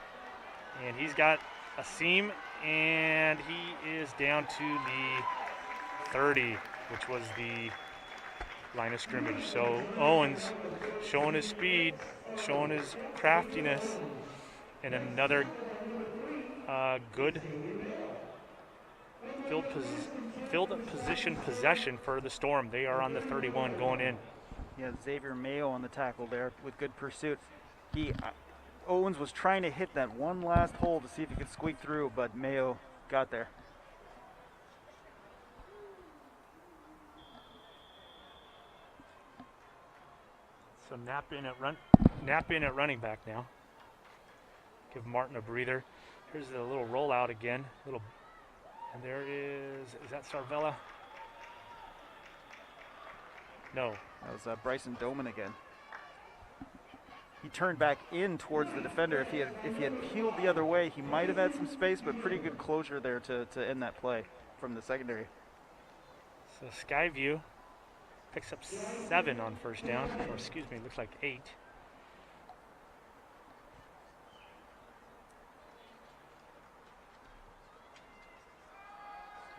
and he's got a seam, and he is down to the 30, which was the line of scrimmage. So Owens showing his speed, showing his craftiness, and another good field position possession for the Storm. They are on the 31 going in. Yeah, Xavier Mayo on the tackle there with good pursuit. Owens was trying to hit that one last hole to see if he could squeak through, but Mayo got there. So Knapp in at running back now. Give Martin a breather. Here's the little rollout again. And there is that Sarvella? No. That was Bryson Doman again. He turned back in towards the defender. If he had peeled the other way, he might have had some space, but pretty good closure there to end that play from the secondary. So Skyview picks up 7 on first down, or excuse me, looks like 8.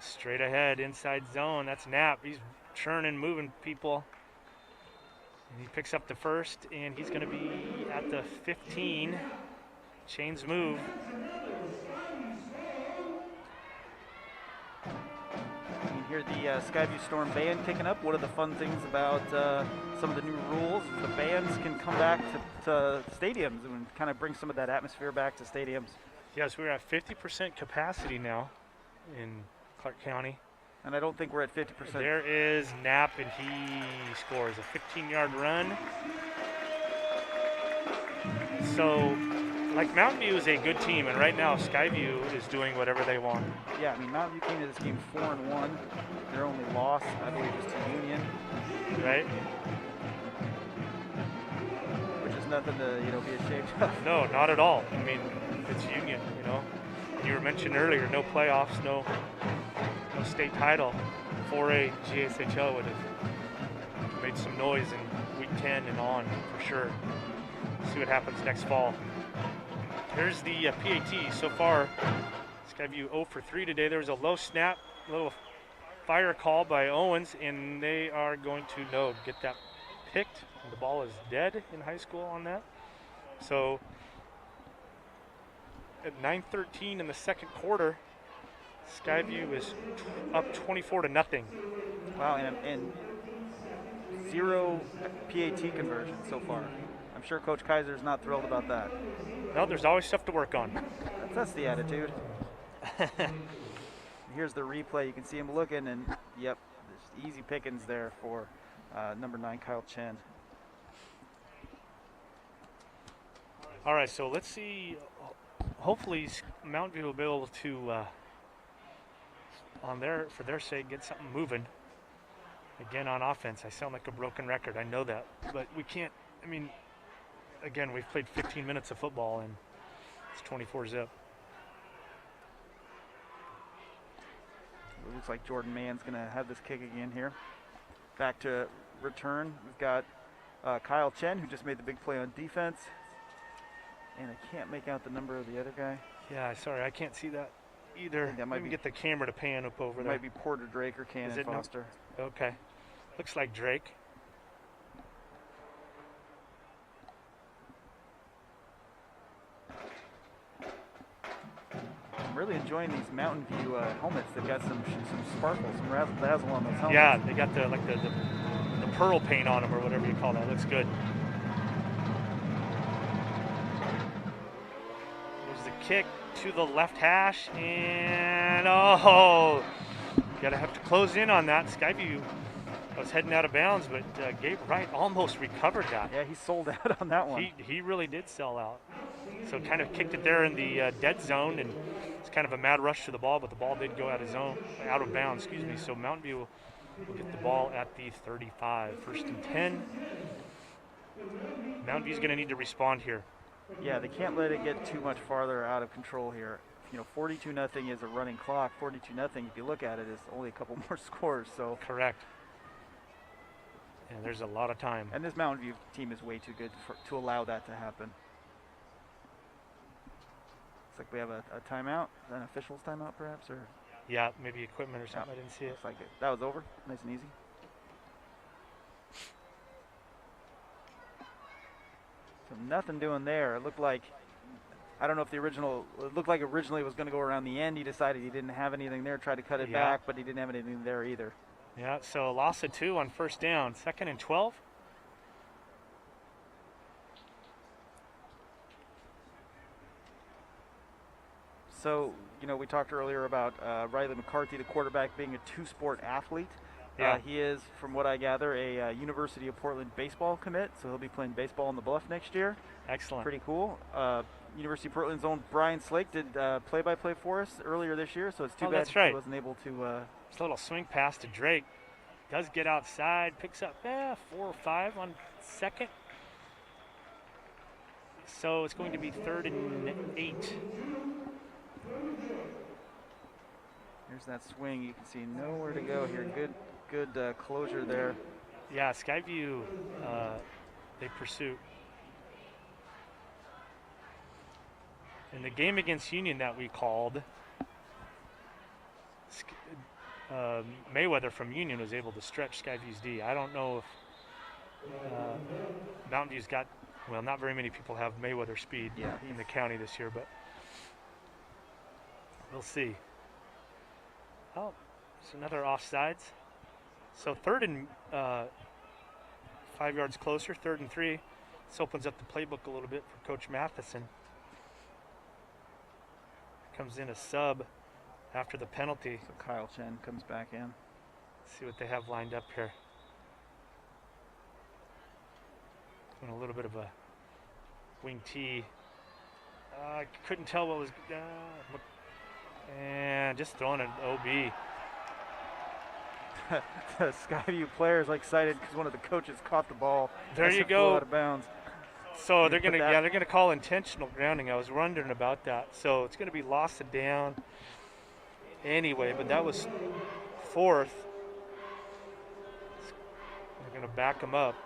Straight ahead, inside zone. That's Knapp. He's churning, moving people. And he picks up the first, and he's going to be at the 15. Chains move. You hear the Skyview Storm band kicking up. One of the fun things about some of the new rules is the bands can come back to stadiums and kind of bring some of that atmosphere back to stadiums. Yes, we're at 50% capacity now in Clark County. And I don't think we're at 50%. There is Knapp, and he scores a 15-yard run. So, like, Mountain View is a good team, and right now Skyview is doing whatever they want. Yeah, I mean, Mountain View came to this game 4-1. Their only loss, I believe, is to Union. Right? Which is nothing to, be ashamed of. No, not at all. I mean, it's Union, You were mentioned earlier, no playoffs, no state title. 4A GSHL would have made some noise in week 10 and on for sure. See what happens next fall. Here's the PAT. So far, Skyview 0 for 3 today. There was a low snap, little fire call by Owens, and they are going to get that picked. The ball is dead in high school on that. So at 9:13 in the second quarter, Skyview is up 24-0. Wow, and 0 PAT conversion so far. I'm sure Coach Kaiser is not thrilled about that. No, there's always stuff to work on. That's the attitude. Here's the replay. You can see him looking, and yep, there's easy pickings there for number 9, Kyle Chen. All right, so let's see. Hopefully, Mountain View will be able to, for their sake, get something moving. Again, on offense, I sound like a broken record. I know that, but we can't. I mean, again, we've played 15 minutes of football, and it's 24-0. It looks like Jordan Mann's going to have this kick again here. Back to return. We've got Kyle Chen, who just made the big play on defense. And I can't make out the number of the other guy. Yeah, sorry, I can't see that either. That might get the camera to pan up over there. Might be Porter Drake or Cannon Foster. No? Okay. Looks like Drake. I'm really enjoying these Mountain View helmets. They've got some sparkle, some razzle-dazzle on those helmets. Yeah, they got the pearl paint on them, or whatever you call that. Looks good. There's the kick to the left hash, and gotta have to close in on that. Skyview was heading out of bounds, but Gabe Wright almost recovered that. Yeah, he sold out on that one. He really did sell out. So kind of kicked it there in the dead zone, and it's kind of a mad rush to the ball, but the ball did go out of bounds. So Mountain View will get the ball at the 35. 1st and 10. Mountain View's going to need to respond here. Yeah, they can't let it get too much farther out of control here. 42-0 is a running clock. 42-0, if you look at it, is only a couple more scores. So correct. And there's a lot of time. And this Mountain View team is way too good to allow that to happen. Looks like we have a timeout. Is that an official's timeout, perhaps, or? Yeah, maybe equipment or something. I didn't see it. Looks like it. That was over. Nice and easy. So nothing doing there. It looked like, I don't know if it looked like originally it was going to go around the end. He decided he didn't have anything there, tried to cut it back, but he didn't have anything there either. Yeah, so a loss of 2 on 1st down. 2nd and 12. So, you know, we talked earlier about Riley McCarthy, the quarterback, being a two-sport athlete. Yeah. He is, from what I gather, a University of Portland baseball commit, so he'll be playing baseball on the Bluff next year. Excellent. Pretty cool. University of Portland's own Brian Slake did play-by-play for us earlier this year, so it's too bad that's right. he wasn't able to. It's a little swing pass to Drake. Does get outside, picks up 4 or 5 on second. So it's going to be 3rd and 8. Here's that swing. You can see nowhere to go here. Good closure there. Yeah, Skyview, they pursue. In the game against Union that we called, Mayweather from Union was able to stretch Skyview's D. I don't know if Mountain View's got, well, not very many people have Mayweather speed in the county this year, but we'll see. Oh, it's another offsides. So 3rd and 5 yards closer, 3rd and 3. This opens up the playbook a little bit for Coach Matheson. Comes in a sub after the penalty. So Kyle Chen comes back in. Let's see what they have lined up here. Doing a little bit of a wing T. I couldn't tell what was, and just throwing an OB. The Skyview player is excited because one of the coaches caught the ball. There you Flew go. out of bounds. So they're gonna call intentional grounding. I was wondering about that. So it's gonna be lost and down anyway, but that was 4th. They're gonna back him up.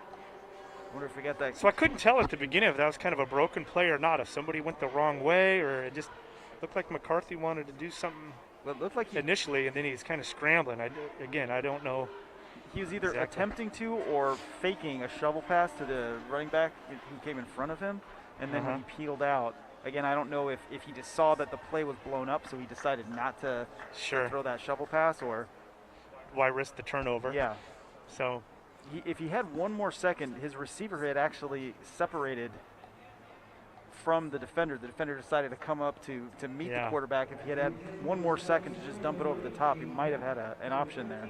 Wonder if we got that. So I couldn't tell at the beginning if that was kind of a broken play or not. If somebody went the wrong way, or it just looked like McCarthy wanted to do something. Well, it looked like initially, and then he's kind of scrambling. I don't know. He was either exactly. attempting to or faking a shovel pass to the running back who came in front of him, and then when he peeled out, again, I don't know if he just saw that the play was blown up, so he decided not to throw that shovel pass, or why risk the turnover? Yeah. So if he had one more second, his receiver had actually separated from the defender. The defender decided to come up to meet the quarterback. If he had one more second to just dump it over the top, he might have had an option there.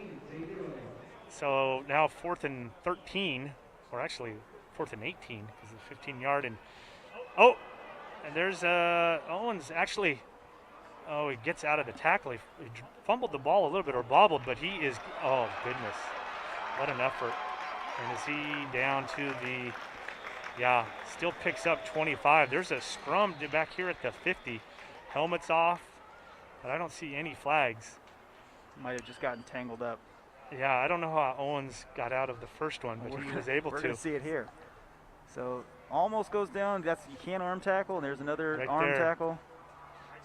So now 4th and 13, or actually 4th and 18, because it's 15-yard. And there's Owens actually. Oh, he gets out of the tackle. He fumbled the ball a little bit, or bobbled, but he is. Oh goodness, what an effort! And is he down to the? Yeah, still picks up 25. There's a scrum back here at the 50. Helmets off, but I don't see any flags. Might have just gotten tangled up. Yeah, I don't know how Owens got out of the first one, but he was able to. We're going to see it here. So almost goes down. You can't arm tackle, and there's another right arm there. tackle.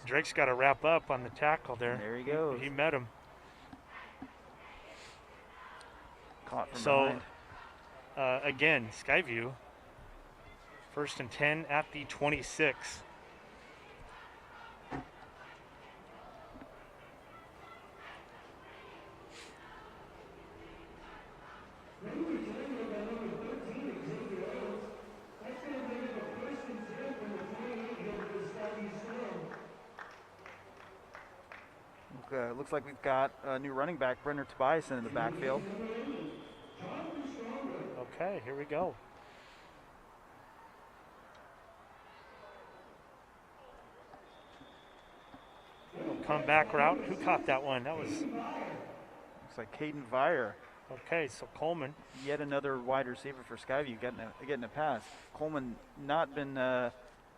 Drake's got to wrap up on the tackle there. There he goes. He met him. Caught from behind. Again, Skyview. 1st and 10 at the 26. Looks like we've got a new running back, Brenner Tobias, in the backfield. Okay, here we go. Comeback route. Who caught that one? That was. Looks like Caden Vire. Okay, so Coleman. Yet another wide receiver for Skyview getting a pass. Coleman not been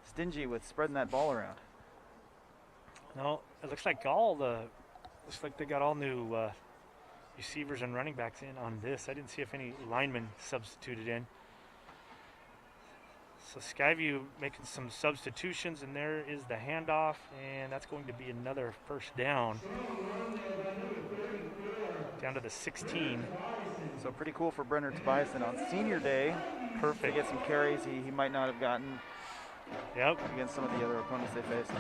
stingy with spreading that ball around. No, it looks like looks like they got all new receivers and running backs in on this. I didn't see if any linemen substituted in. So Skyview making some substitutions, and there is the handoff, and that's going to be another 1st down. Down to the 16. So pretty cool for Brenner Tobias on senior day. Perfect. To get some carries he might not have gotten against some of the other opponents they faced.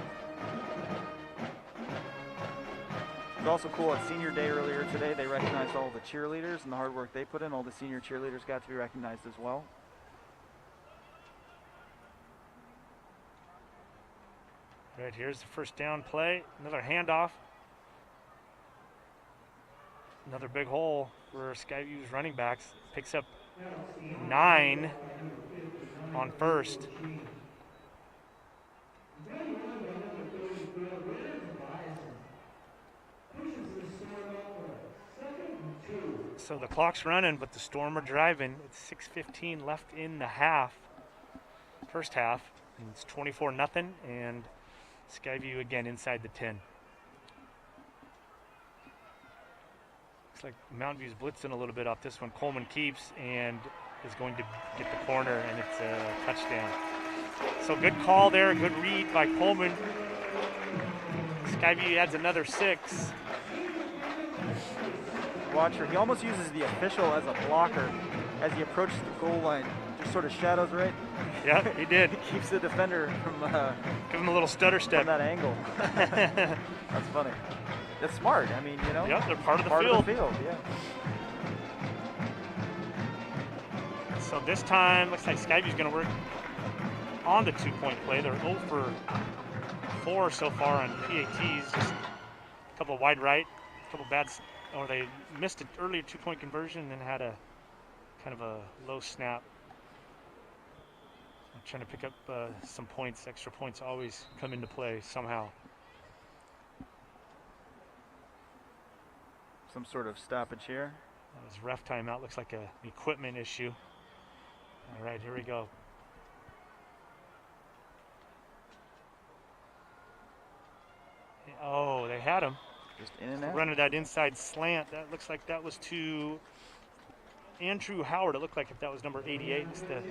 It's also cool at senior day earlier today, they recognized all the cheerleaders and the hard work they put in. All the senior cheerleaders got to be recognized as well. Right, here's the first down play. Another handoff. Another big hole for Skyview's running backs. Picks up 9 on first. So the clock's running, but the Storm are driving. It's 6:15 left in the half, first half. And it's 24-0, and Skyview again inside the 10. Looks like Mountain View's blitzing a little bit off this one. Coleman keeps and is going to get the corner, and it's a touchdown. So good call there, good read by Coleman. Skyview adds another 6. Watcher, he almost uses the official as a blocker as he approaches the goal line. Just sort of shadows, right? Yeah, he did. He keeps the defender from give him a little stutter step from that angle. That's funny. That's smart. I mean, you know. Yeah, they're part of the field. Yeah. So this time, looks like Skyview's going to work on the 2-point play. They're 0 for 4 so far on PATs. Just a couple wide right, a couple bad, or they missed an earlier 2-point conversion and then had a kind of a low snap. I'm trying to pick up some points. Extra points always come into play somehow. Some sort of stoppage here. That was ref timeout. Looks like an equipment issue. All right, here we go. Oh, they had him. Just in and out. Running that inside slant. That looks like that was to Andrew Howard. It looked like if that was number 88. It's the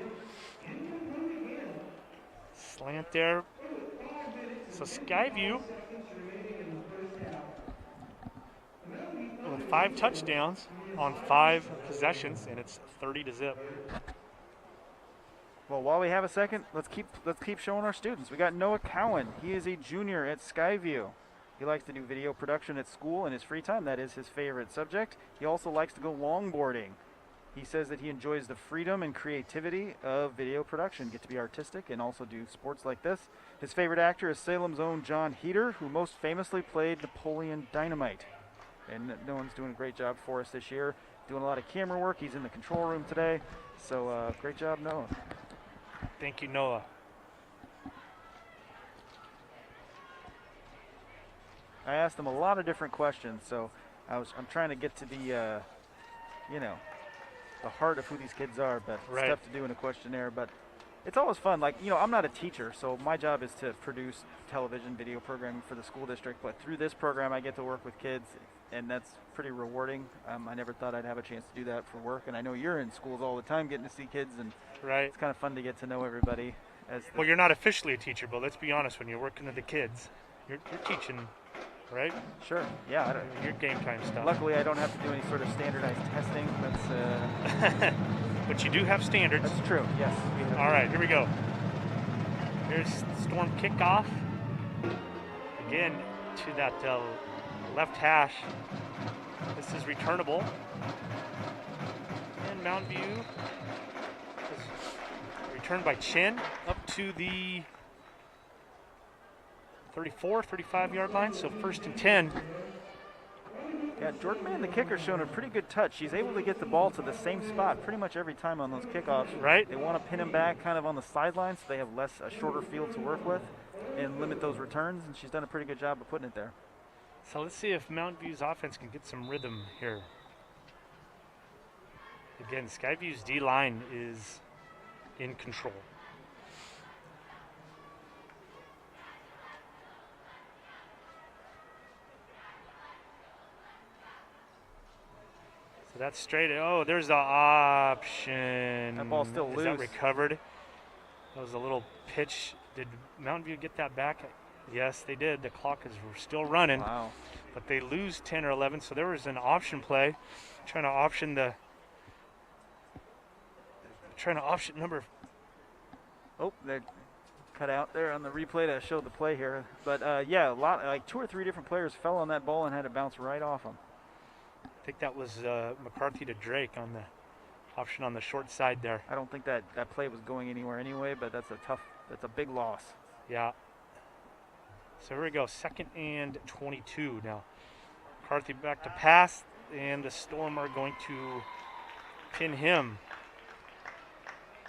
slant there. So Skyview with 5 touchdowns on 5 possessions, and it's 30-0. Well, while we have a second, let's keep showing our students. We got Noah Cowan. He is a junior at Skyview. He likes to do video production at school in his free time. That is his favorite subject. He also likes to go longboarding. He says that he enjoys the freedom and creativity of video production, get to be artistic and also do sports like this. His favorite actor is Salem's own John Heater, who most famously played Napoleon Dynamite. And Noah's doing a great job for us this year, doing a lot of camera work. He's in the control room today. So great job, Noah. Thank you, Noah. I asked him a lot of different questions, so I'm trying to get to the, you know, the heart of who these kids are, but right. It's tough to do in a questionnaire. But it's always fun. Like, you know, I'm not a teacher, so my job is to produce television video programming for the school district. But through this program, I get to work with kids, and that's pretty rewarding. I never thought I'd have a chance to do that for work, and I know you're in schools all the time getting to see kids, and right. It's kind of fun to get to know everybody. Well, you're not officially a teacher, but let's be honest, when you're working with the kids, you're teaching, right? Sure, yeah. Your game time stuff. Luckily, I don't have to do any sort of standardized testing. That's but you do have standards. That's true, yes. All right, here we go. Here's Storm kickoff. Again, to that left hash. This is returnable. And Mountain View is returned by Chin up to the 34, 35-yard line, so 1st and 10. Yeah, Jordan Mann, the kicker, shown a pretty good touch. He's able to get the ball to the same spot pretty much every time on those kickoffs. Right. They want to pin him back kind of on the sideline so they have a shorter field to work with and limit those returns, and she's done a pretty good job of putting it there. So let's see if Mountain View's offense can get some rhythm here. Again, Skyview's D-line is in control. So that's straight. Oh, there's the option. That ball's still loose. Is that recovered? That was a little pitch. Did Mountain View get that back? Yes, they did. The clock is still running. Wow. But they lose 10 or 11, so there was an option play. Trying to option number. Oh, they cut out there on the replay to show the play here. But yeah, like 2 or 3 different players fell on that ball and had it bounce right off them. I think that was McCarthy to Drake on the option on the short side there. I don't think that play was going anywhere anyway, but that's a big loss. Yeah. So here we go, 2nd and 22 now. McCarthy back to pass, and the Storm are going to pin him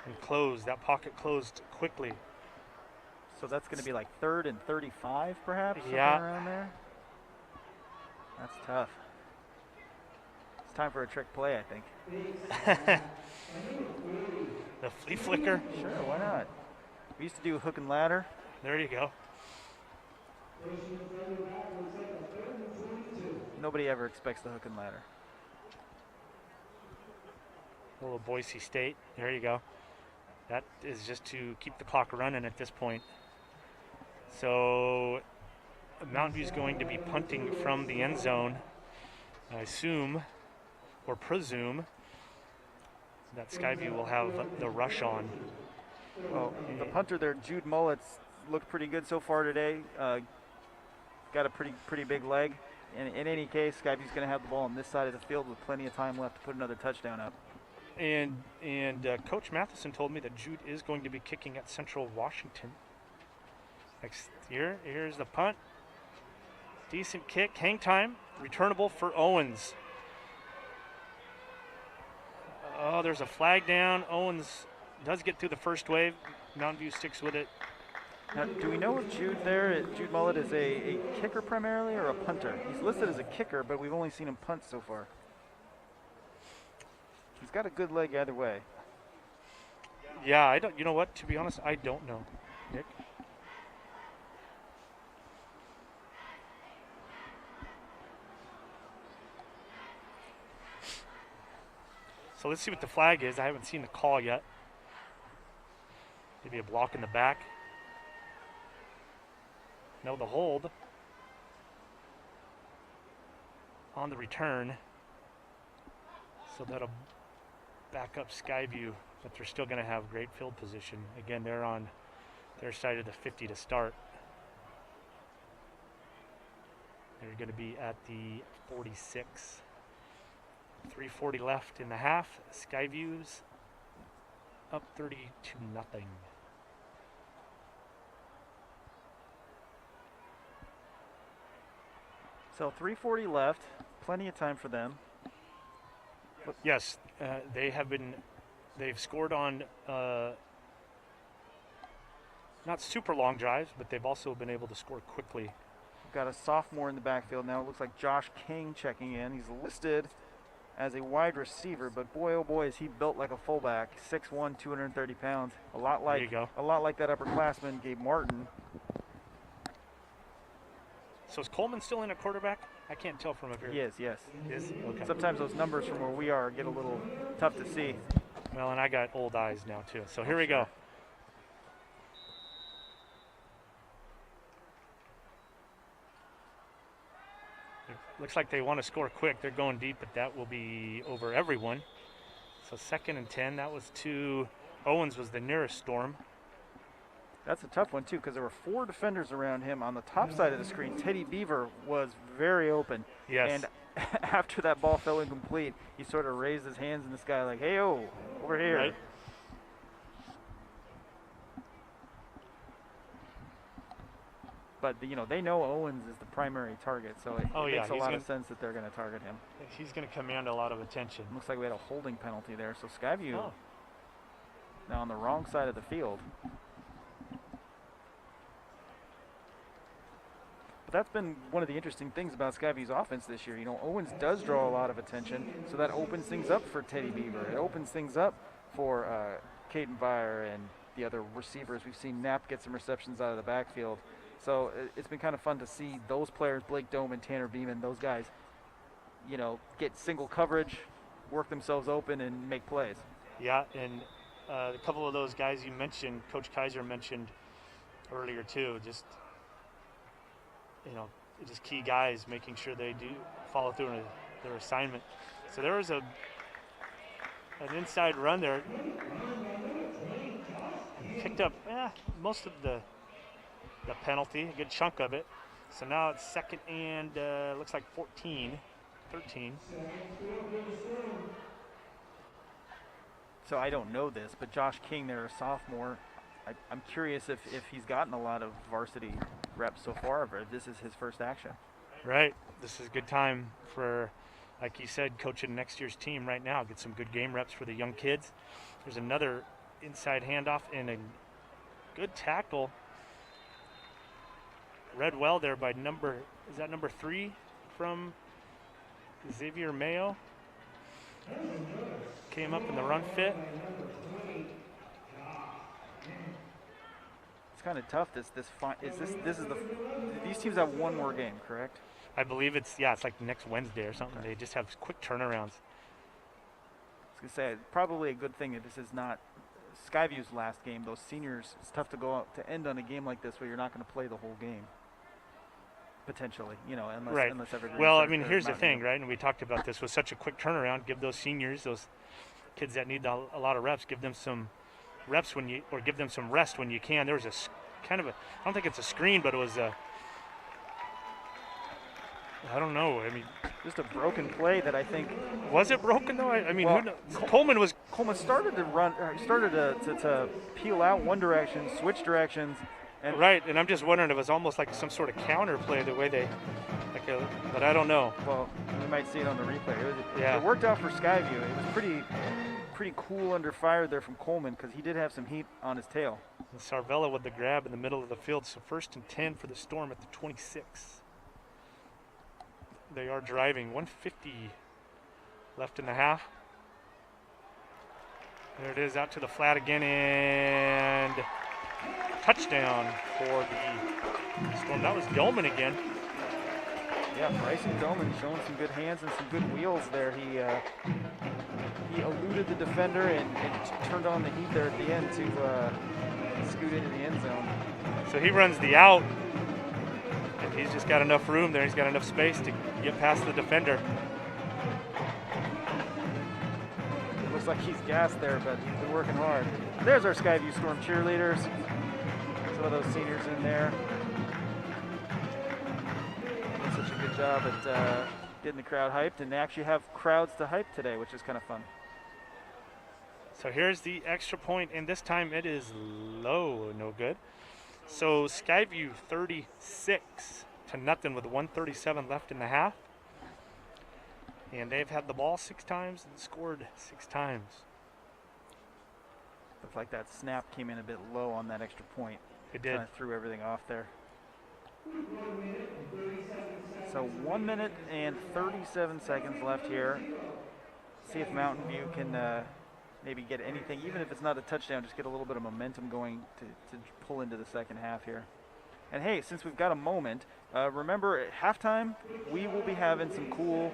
and close. That pocket closed quickly. So that's going to be like 3rd and 35, perhaps? Yeah. Something around there? That's tough. It's time for a trick play, I think. The flea flicker. Sure, why not? We used to do hook and ladder. There you go. Nobody ever expects the hook and ladder. A little Boise State. There you go. That is just to keep the clock running at this point. So Mountain View's going to be punting from the end zone, I assume, or presume, that Skyview will have the rush on. Well, the punter there, Jude Mullet's looked pretty good so far today. Got a pretty big leg. And in any case, Skyview's going to have the ball on this side of the field with plenty of time left to put another touchdown up. And Coach Matheson told me that Jude is going to be kicking at Central Washington next year. Here's the punt. Decent kick, hang time, returnable for Owens. Oh, there's a flag down. Owens does get through the first wave. Mountain View sticks with it. Now, do we know if Jude Mullet is a kicker primarily or a punter? He's listed as a kicker, but we've only seen him punt so far. He's got a good leg either way. Yeah, I don't. You know what? To be honest, I don't know, Nick. So let's see what the flag is. I haven't seen the call yet. Maybe a block in the back. No, the hold on the return. So that'll back up Skyview, but they're still going to have great field position. Again, they're on their side of the 50 to start. They're going to be at the 46. 3:40 left in the half. Skyview's up 30-0. So 3:40 left, plenty of time for them. Yes, they've scored on not super long drives, but they've also been able to score quickly. We've got a sophomore in the backfield now. It looks like Josh King checking in. He's listed as a wide receiver, but boy, oh boy, is he built like a fullback. 6'1", 230 pounds. A lot like that upperclassman, Gabe Martin. So is Coleman still in at quarterback? I can't tell from up here. He is, yes. Is he? Okay. Sometimes those numbers from where we are get a little tough to see. Well, and I got old eyes now too. So here we go. Looks like they want to score quick. They're going deep, but that will be over everyone. So 2nd and 10. That was to Owens was the nearest Storm. That's a tough one, too, because there were 4 defenders around him on the top side of the screen. Teddy Beaver was very open. Yes. And after that ball fell incomplete, he sort of raised his hands in the sky like, hey-oh, over here. Right. But, they know Owens is the primary target, so it makes a lot of sense that they're going to target him. He's going to command a lot of attention. Looks like we had a holding penalty there, so Skyview now on the wrong side of the field. But that's been one of the interesting things about Skyview's offense this year. Owens does draw a lot of attention, so that opens things up for Teddy Beaver. It opens things up for Caden Beyer and the other receivers. We've seen Knapp get some receptions out of the backfield. So it's been kind of fun to see those players, Blake Dome and Tanner Beeman, those guys, get single coverage, work themselves open, and make plays. Yeah, and a couple of those guys you mentioned, Coach Kaiser mentioned earlier too, just key guys, making sure they do follow through on their assignment. So there was an inside run there. Picked up most of the penalty, a good chunk of it. So now it's 2nd and looks like 13. So I don't know this, but Josh King there, a sophomore, I'm curious if he's gotten a lot of varsity reps so far, but this is his first action. Right. This is a good time for, like you said, coaching next year's team right now. Get some good game reps for the young kids. There's another inside handoff and a good tackle. Read well there by number 3 from Xavier Mayo. Came up in the run fit. It's kind of tough. These teams have one more game, correct? I believe it's like next Wednesday or something. Okay. They just have quick turnarounds. I was going to say, probably a good thing that this is not Skyview's last game. Those seniors, it's tough to go out to end on a game like this where you're not going to play the whole game. Potentially, unless everybody. Well, I mean, here's the thing, right? And we talked about this with such a quick turnaround. Give those seniors, those kids that need a lot of reps, give them some reps or give them some rest when you can. There was I don't think it's a screen, but it was I don't know. I mean, just a broken play that I think. Was it broken though? I mean, well, who knows? Coleman started to run, started to peel out one direction, switch directions. And right, and I'm just wondering if it's almost like some sort of counter play the way they, but I don't know. Well, we might see it on the replay. Yeah. It worked out for Skyview. It was pretty cool under fire there from Coleman because he did have some heat on his tail. And Sarvella with the grab in the middle of the field, so 1st and 10 for the Storm at the 26. They are driving, 150 left in the half. There it is, out to the flat again, and touchdown for the Storm. That was Dolman again. Yeah, Bryson Dolman showing some good hands and some good wheels there. He eluded the defender and turned on the heat there at the end to scoot into the end zone. So he runs the out, and he's just got enough room there. He's got enough space to get past the defender. Looks like he's gassed there, but he's been working hard. There's our Skyview Storm cheerleaders. Some of those seniors in there. Doing such a good job at getting the crowd hyped, and they actually have crowds to hype today, which is kind of fun. So here's the extra point, and this time it is low, no good. So Skyview 36-0 with 1:37 left in the half. And they've had the ball 6 times and scored 6 times. Looks like that snap came in a bit low on that extra point. It did. Kind of threw everything off there. So 1 minute and 37 seconds left here. See if Mountain View can maybe get anything, even if it's not a touchdown, just get a little bit of momentum going to pull into the second half here. And hey, since we've got a moment, remember at halftime, we will be having some cool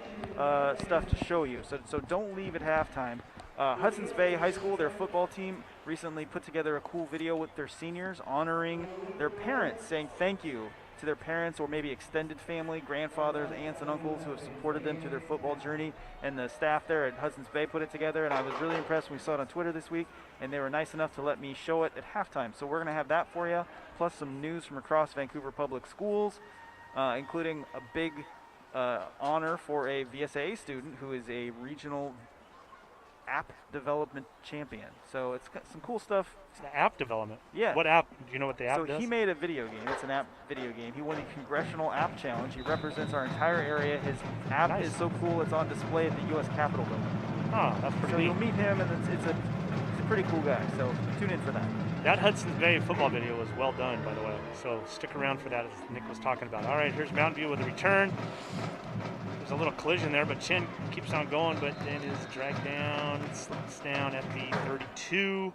stuff to show you. So don't leave at halftime. Hudson's Bay High School, their football team, recently put together a cool video with their seniors honoring their parents, saying thank you to their parents or maybe extended family, grandfathers, aunts, and uncles who have supported them through their football journey. And the staff there at Hudson's Bay put it together, and I was really impressed when we saw it on Twitter this week, and they were nice enough to let me show it at halftime. So we're going to have that for you, plus some news from across Vancouver Public Schools, including a big honor for a VSAA student who is a regional app development champion. So it's got some cool stuff. It's the app development. Yeah. What app? Do you know what the app So does? he made a video game. It's an app video game. He won the Congressional App Challenge. He represents our entire area. His app is so cool. It's on display at the U.S. Capitol building. Oh, that's pretty So neat. you'll meet him, and it's a pretty cool guy. So tune in for that. That Hudson's Bay football video was well done, by the way. So stick around for that, as Nick was talking about. All right, here's Mountain View with a return. There's a little collision there, but Chen keeps on going, but it is dragged down, slips down at the 32.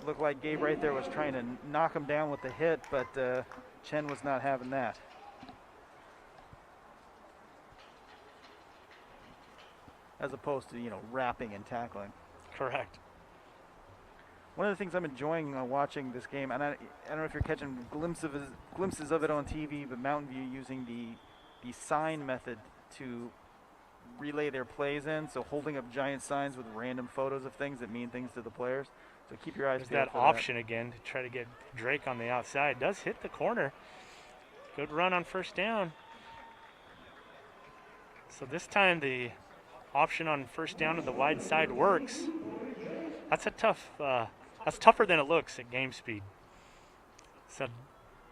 Looked like Gabe right there was trying to knock him down with the hit, but Chen was not having that. As opposed to, wrapping and tackling. Correct. One of the things I'm enjoying watching this game, and I don't know if you're catching glimpses of it on TV, but Mountain View using the sign method to relay their plays in, so holding up giant signs with random photos of things that mean things to the players. So keep your eyes There's peeled that for option again to try to get Drake on the outside. Does hit the corner. Good run on first down. So this time the option on first down to the wide side works. That's a tough That's tougher than it looks at game speed. So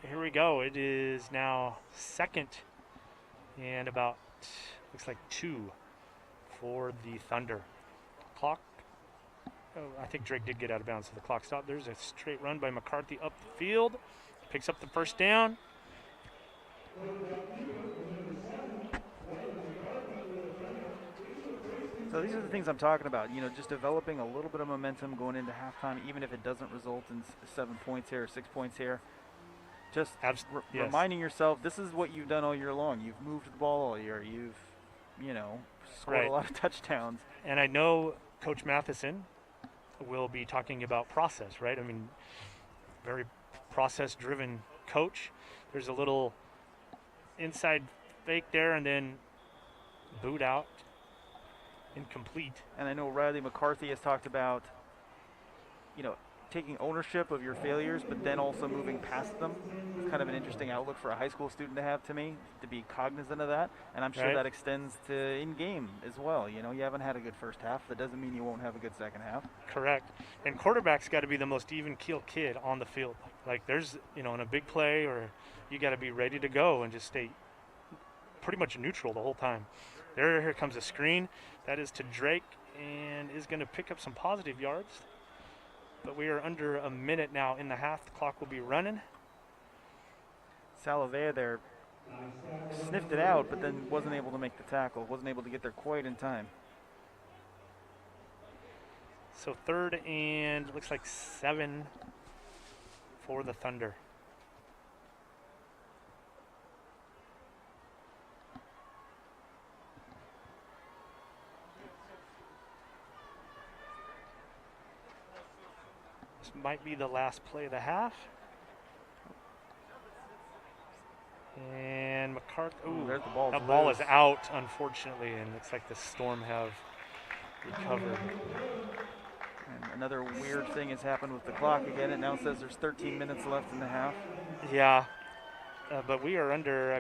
here we go. It is now second and about, looks like 2 for the Thunder. Clock, oh, I think Drake did get out of bounds, so the clock stopped. There's a straight run by McCarthy up the field. Picks up the first down. So these are the things I'm talking about, you know, just developing a little bit of momentum going into halftime, even if it doesn't result in 7 points here or 6 points here. Just Yes. reminding yourself, this is what you've done all year long. You've moved the ball all year. You've, you know, scored Right. a lot of touchdowns. And I know Coach Matheson will be talking about process, right? I mean, very process-driven coach. There's a little inside fake there and then boot out. Incomplete. And I know Riley McCarthy has talked about, you know, taking ownership of your failures, but then also moving past them. It's kind of an interesting outlook for a high school student to have, to me, to be cognizant of that. And I'm sure Right. that extends to in-game as well. You know, you haven't had a good first half. That doesn't mean you won't have a good second half. Correct. And quarterback's got to be the most even keel kid on the field. Like there's, you know, in a big play or you got to be ready to go and just stay pretty much neutral the whole time. Here comes a screen. That is to Drake and is going to pick up some positive yards. But we are under a minute now in the half. The clock will be running. Salavea there sniffed it out, but then wasn't able to make the tackle. Wasn't able to get there quite in time. So third and looks like 7 for the Thunder. This might be the last play of the half. And McCarthy, ooh, There's the ball. that ball is out, unfortunately, and looks like the Storm have recovered. And another weird thing has happened with the clock again. It now says there's 13 minutes left in the half. Yeah, but we are under,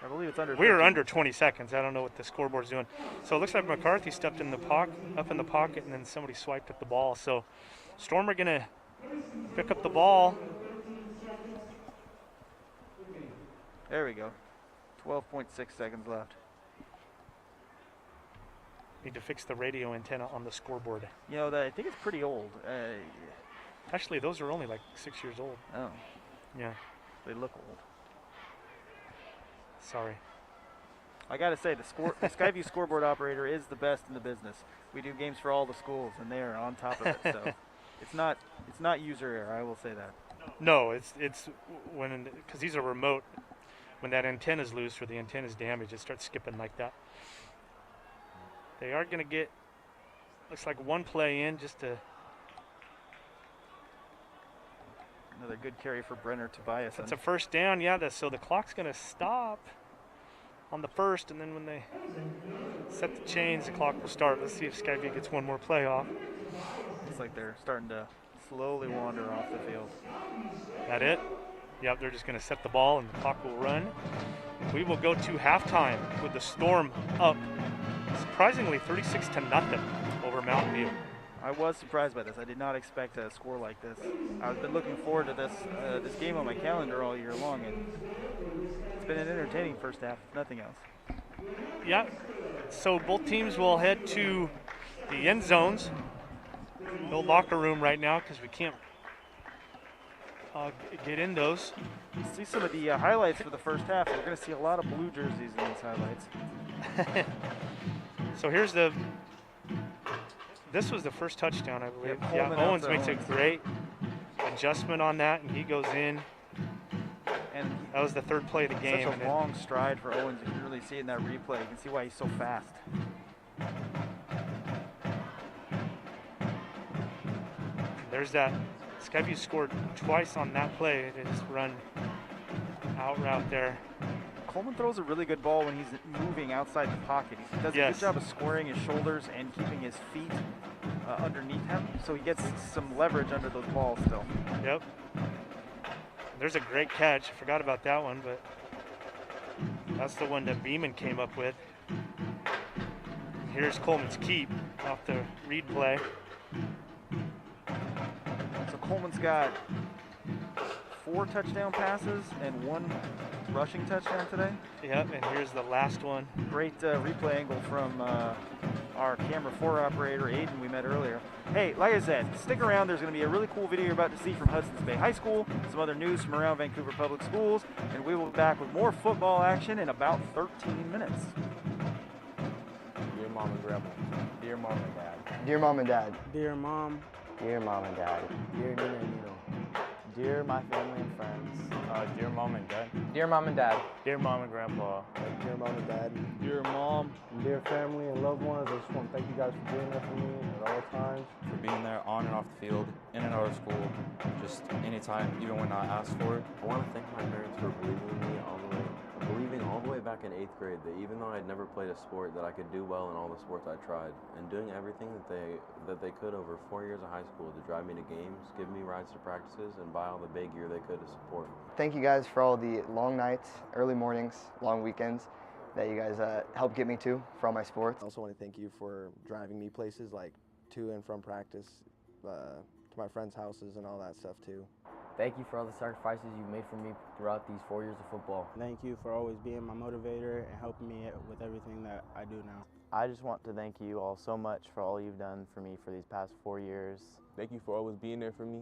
I believe it's under. we are 13. under 20 seconds. I don't know what the scoreboard's doing. So it looks like McCarthy stepped in the up in the pocket, and then somebody swiped at the ball. So Storm are gonna pick up the ball. There we go. 12.6 seconds left. Need to fix the radio antenna on the scoreboard. You know, I think it's pretty old. Actually, those are only like 6 years old. Oh, Yeah, they look old. sorry. I gotta say, the Skyview scoreboard operator is the best in the business. We do games for all the schools, and they are on top of it. So it's not user error. I will say that. No, it's when, because these are remote. When that antenna's loose or the antenna's damaged, it starts skipping like that. They are going to get, looks like one play in just to. Another good carry for Brenner Tobias. It's a first down, yeah. So the clock's going to stop on the first, and then when they set the chains, the clock will start. Let's see if Skyview gets one more play off. Looks like they're starting to slowly wander off the field. That it? Yep, they're just going to set the ball, and the clock will run. We will go to halftime with the Storm up, surprisingly 36-0 over Mountain View. I was surprised by this. I did not expect a score like this. I've been looking forward to this game on my calendar all year long, and it's been an entertaining first half, if nothing else. Yeah, so both teams will head to the end zones. No locker room right now because we can't get in those. See some of the highlights for the first half. We're going to see a lot of blue jerseys in these highlights. So here's this was the first touchdown, I believe. Yep, Yeah, Coleman out Owens to makes a Owens. great adjustment on that, and he goes in. And That was the third play of the game. such and a long stride for Owens. You can really see it in that replay. You can see why he's so fast. There's that. Skyview scored twice on that play. They just run out route there. Coleman throws a really good ball when he's moving outside the pocket. He does a Yes. good job of squaring his shoulders and keeping his feet underneath him, so he gets some leverage under those balls still. Yep. There's a great catch. I forgot about that one, but that's the one that Beeman came up with. Here's Coleman's keep off the read play. Coleman's got 4 touchdown passes and 1 rushing touchdown today. Yep, and here's the last one. Great replay angle from our camera 4 operator, Aiden, we met earlier. Hey, like I said, stick around. There's going to be a really cool video you're about to see from Hudson's Bay High School, some other news from around Vancouver Public Schools, and we will be back with more football action in about 13 minutes. Dear Mom and Grandma. Dear Mom and Dad. Dear Mom and Dad. Dear Mom. Dear Mom and Dad. Dear Nina and Nino. Dear my family and friends. Dear Mom and Dad. Dear Mom and Dad. Dear Mom and Grandpa. Dear Mom and Dad. Dear Mom. Dear family and loved ones, I just want to thank you guys for being there for me at all times. For being there on and off the field, in and out of school, just anytime, even when not asked for it. I want to thank my parents for believing in me all the way back in 8th grade that even though I'd never played a sport, that I could do well in all the sports I tried, and doing everything that they could over 4 years of high school to drive me to games, give me rides to practices, and buy all the big gear they could to support. Thank you guys for all the long nights, early mornings, long weekends that you guys helped get me to for all my sports. I also want to thank you for driving me places like to and from practice, to my friends' houses and all that stuff too. Thank you for all the sacrifices you've made for me throughout these 4 years of football. Thank you for always being my motivator and helping me with everything that I do now. I just want to thank you all so much for all you've done for me for these past 4 years. Thank you for always being there for me.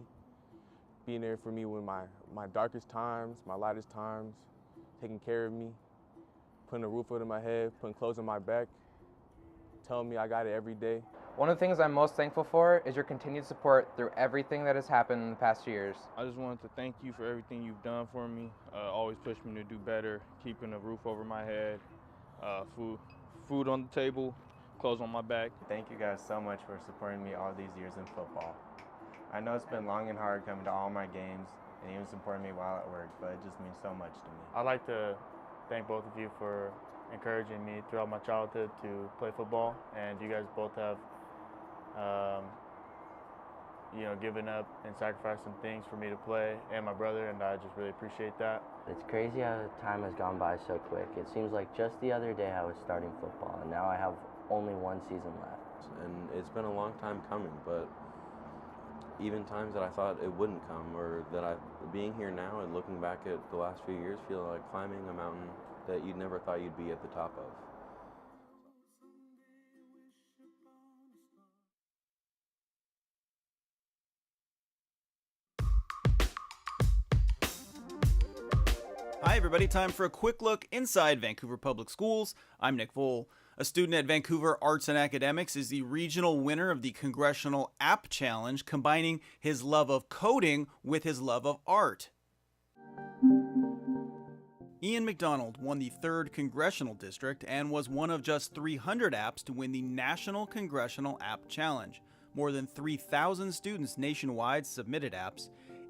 Being there for me when my darkest times, my lightest times, taking care of me, putting a roof over my head, putting clothes on my back, telling me I got it every day. One of the things I'm most thankful for is your continued support through everything that has happened in the past years. I just wanted to thank you for everything you've done for me. Always pushed me to do better, keeping a roof over my head, food on the table, clothes on my back. Thank you guys so much for supporting me all these years in football. I know it's been long and hard coming to all my games and even supporting me while at work, but it just means so much to me. I'd like to thank both of you for encouraging me throughout my childhood to play football, and you guys both have given up and sacrificed some things for me to play, and my brother, and I just really appreciate that. It's crazy how time has gone by so quick. It seems like just the other day I was starting football, and now I have only 1 season left. And it's been a long time coming, but even times that I thought it wouldn't come, or that being here now and looking back at the last few years feel like climbing a mountain that you never thought you'd be at the top of. Hi everybody, time for a quick look inside Vancouver Public Schools. I'm Nick Vole. A student at Vancouver Arts and Academics is the regional winner of the Congressional App Challenge, combining his love of coding with his love of art. Ian McDonald won the 3rd Congressional District and was one of just 300 apps to win the National Congressional App Challenge. More than 3,000 students nationwide submitted apps.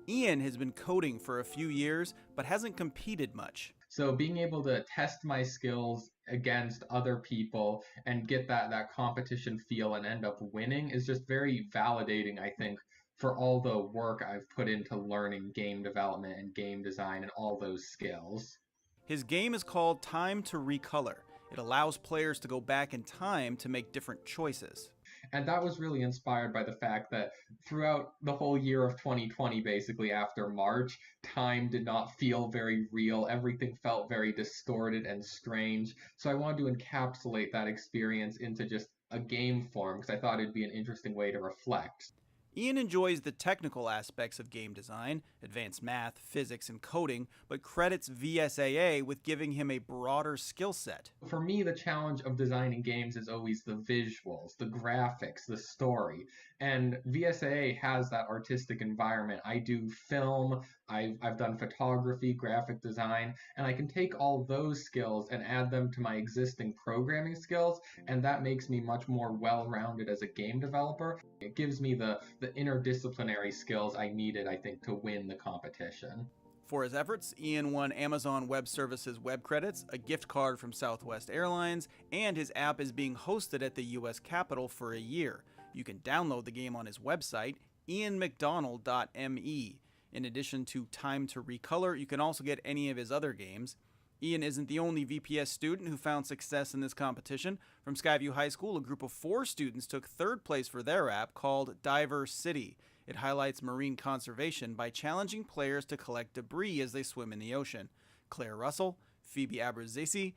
Ian has been coding for a few years, but hasn't competed much. So being able to test my skills against other people and get that competition feel and end up winning is just very validating, I think, for all the work I've put into learning game development and game design and all those skills. His game is called Time to Recolor. It allows players to go back in time to make different choices. And that was really inspired by the fact that throughout the whole year of 2020, basically after March, time did not feel very real. Everything felt very distorted and strange. So I wanted to encapsulate that experience into just a game form because I thought it'd be an interesting way to reflect. Ian enjoys the technical aspects of game design, advanced math, physics, and coding, but credits VSAA with giving him a broader skill set. For me, the challenge of designing games is always the visuals, the graphics, the story. And VSAA has that artistic environment. I do film, I've done photography, graphic design, and I can take all those skills and add them to my existing programming skills, and that makes me much more well-rounded as a game developer. It gives me the interdisciplinary skills I needed, I think, to win the competition. For his efforts, Ian won Amazon Web Services web credits, a gift card from Southwest Airlines, and his app is being hosted at the U.S. Capitol for a year. You can download the game on his website, ianmcdonald.me. In addition to Time to Recolor, you can also get any of his other games. Ian isn't the only VPS student who found success in this competition. From Skyview High School, a group of 4 students took 3rd place for their app called Diverse City. It highlights marine conservation by challenging players to collect debris as they swim in the ocean. Claire Russell, Phoebe Abrazesi,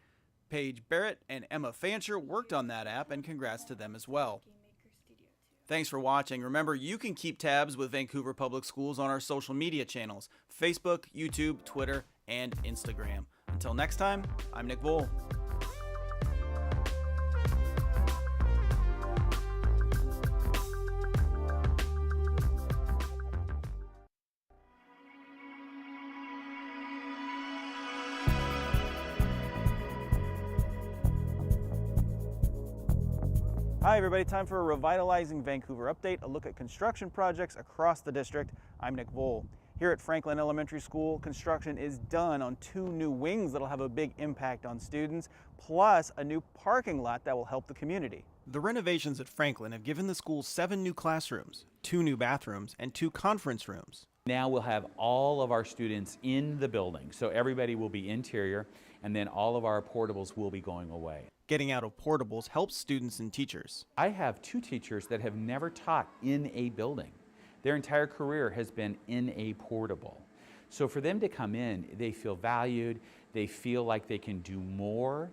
Paige Barrett, and Emma Fancher worked on that app, and congrats to them as well. Thanks for watching. Remember, you can keep tabs with Vancouver Public Schools on our social media channels: Facebook, YouTube, Twitter, and Instagram. Until next time, I'm Nick Voll. Hi everybody, time for a Revitalizing Vancouver update, a look at construction projects across the district. I'm Nick Voll. Here at Franklin Elementary School, construction is done on 2 new wings that'll have a big impact on students, plus a new parking lot that will help the community. The renovations at Franklin have given the school 7 new classrooms, 2 new bathrooms, and 2 conference rooms. Now we'll have all of our students in the building, so everybody will be interior, and then all of our portables will be going away. Getting out of portables helps students and teachers. I have 2 teachers that have never taught in a building. Their entire career has been in a portable. So for them to come in, they feel valued, they feel like they can do more.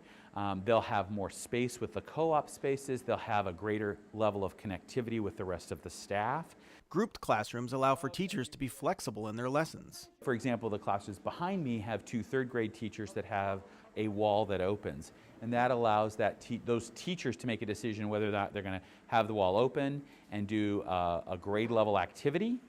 They'll have more space with the co-op spaces, they'll have a greater level of connectivity with the rest of the staff. Grouped classrooms allow for teachers to be flexible in their lessons. For example, the classes behind me have 2 third-grade teachers that have a wall that opens. And that allows those teachers to make a decision whether or not they're going to have the wall open and do a grade level activity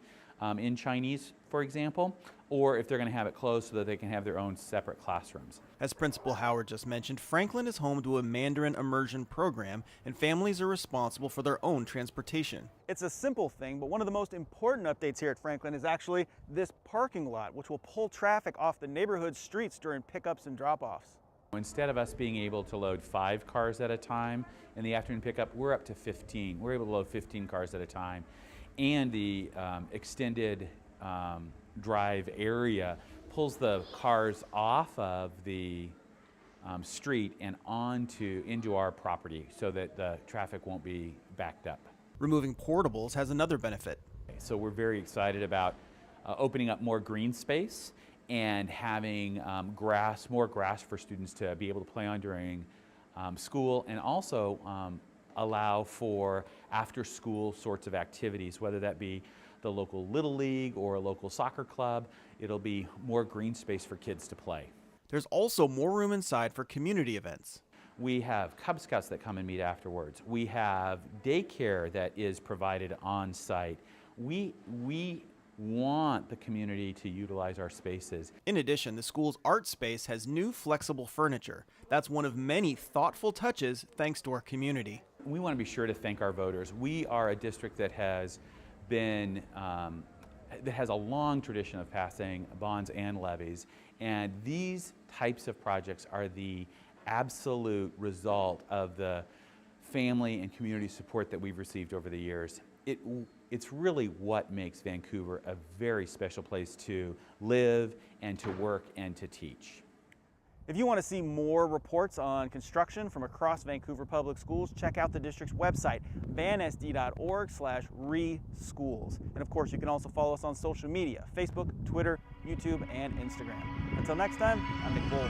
in Chinese, for example, or if they're going to have it closed so that they can have their own separate classrooms. As Principal Howard just mentioned, Franklin is home to a Mandarin immersion program, and families are responsible for their own transportation. It's a simple thing, but one of the most important updates here at Franklin is actually this parking lot, which will pull traffic off the neighborhood streets during pickups and drop-offs. Instead of us being able to load 5 cars at a time in the afternoon pickup, we're up to 15. We're able to load 15 cars at a time. And the extended drive area pulls the cars off of the street and into our property so that the traffic won't be backed up. Removing portables has another benefit. So we're very excited about opening up more green space and having more grass for students to be able to play on during school, and also allow for after-school sorts of activities, whether that be the local Little League or a local soccer club. It'll be more green space for kids to play. There's also more room inside for community events. We have Cub Scouts that come and meet afterwards. We have daycare that is provided on site. We want the community to utilize our spaces. In addition, the school's art space has new flexible furniture. That's one of many thoughtful touches thanks to our community. We want to be sure to thank our voters. We are a district that has a long tradition of passing bonds and levies, and these types of projects are the absolute result of the family and community support that we've received over the years. It's really what makes Vancouver a very special place to live and to work and to teach. If you want to see more reports on construction from across Vancouver Public Schools, check out the district's website, vansd.org/reschools. And of course, you can also follow us on social media, Facebook, Twitter, YouTube, and Instagram. Until next time, I'm Nick Voll.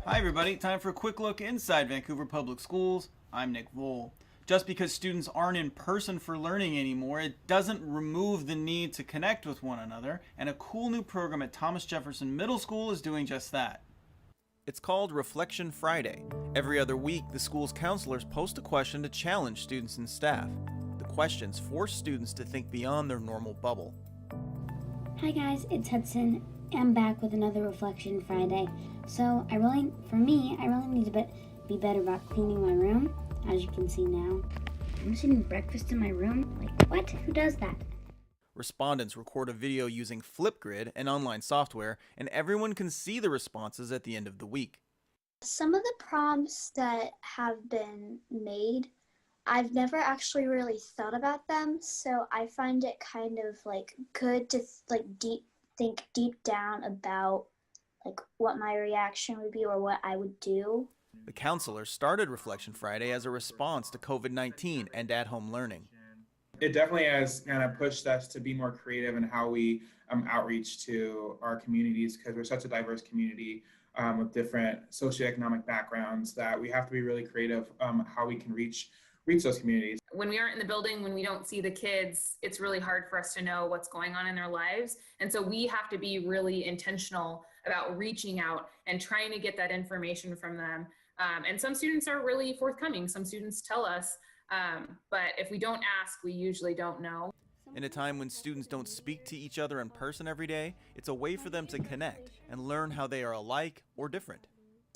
Hi everybody, time for a quick look inside Vancouver Public Schools. I'm Nick Voll. Just because students aren't in person for learning anymore, it doesn't remove the need to connect with one another, and a cool new program at Thomas Jefferson Middle School is doing just that. It's called Reflection Friday. Every other week, the school's counselors post a question to challenge students and staff. The questions force students to think beyond their normal bubble. Hi guys, it's Hudson. I'm back with another Reflection Friday. So I really need to be better about cleaning my room. As you can see now, I'm just eating breakfast in my room. Like, what? Who does that? Respondents record a video using Flipgrid, an online software, and everyone can see the responses at the end of the week. Some of the prompts that have been made, I've never actually really thought about them, so I find it kind of like good to think deep down about like what my reaction would be or what I would do. The counselors started Reflection Friday as a response to COVID-19 and at-home learning. It definitely has kind of pushed us to be more creative in how we outreach to our communities, because we're such a diverse community with different socioeconomic backgrounds that we have to be really creative how we can reach those communities. When we aren't in the building, when we don't see the kids, it's really hard for us to know what's going on in their lives. And so we have to be really intentional about reaching out and trying to get that information from them. And some students are really forthcoming. Some students tell us, but if we don't ask, we usually don't know. In a time when students don't speak to each other in person every day, it's a way for them to connect and learn how they are alike or different.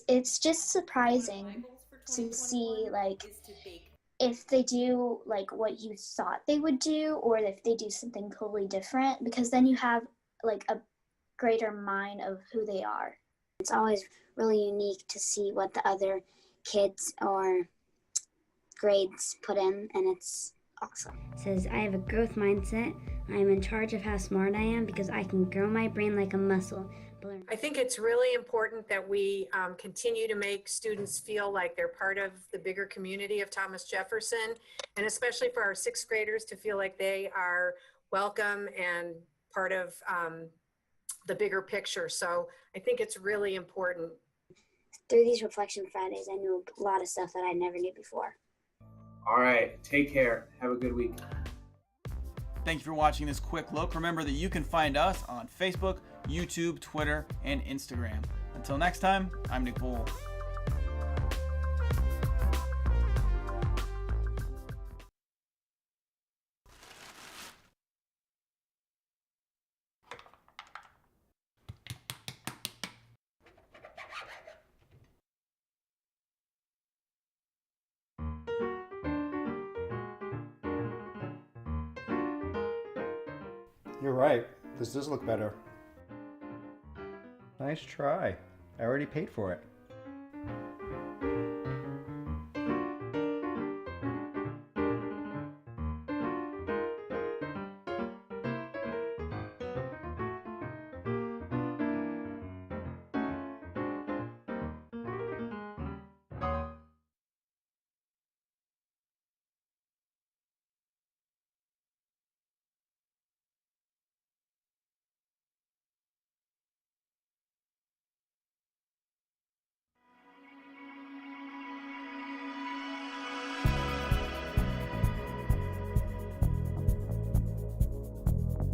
It's just surprising to see like if they do like what you thought they would do or if they do something totally different, because then you have like a greater mind of who they are. It's always really unique to see what the other kids or grades put in, and it's awesome. It says, I have a growth mindset. I am in charge of how smart I am because I can grow my brain like a muscle. I think it's really important that we continue to make students feel like they're part of the bigger community of Thomas Jefferson, and especially for our sixth graders to feel like they are welcome and part of the bigger picture. So I think it's really important. Through these Reflection Fridays, I knew a lot of stuff that I never knew before. All right, take care. Have a good week. Thank you for watching this quick look. Remember that you can find us on Facebook, YouTube, Twitter, and Instagram. Until next time, I'm Nick Bull. You're right. This does look better. Nice try. I already paid for it.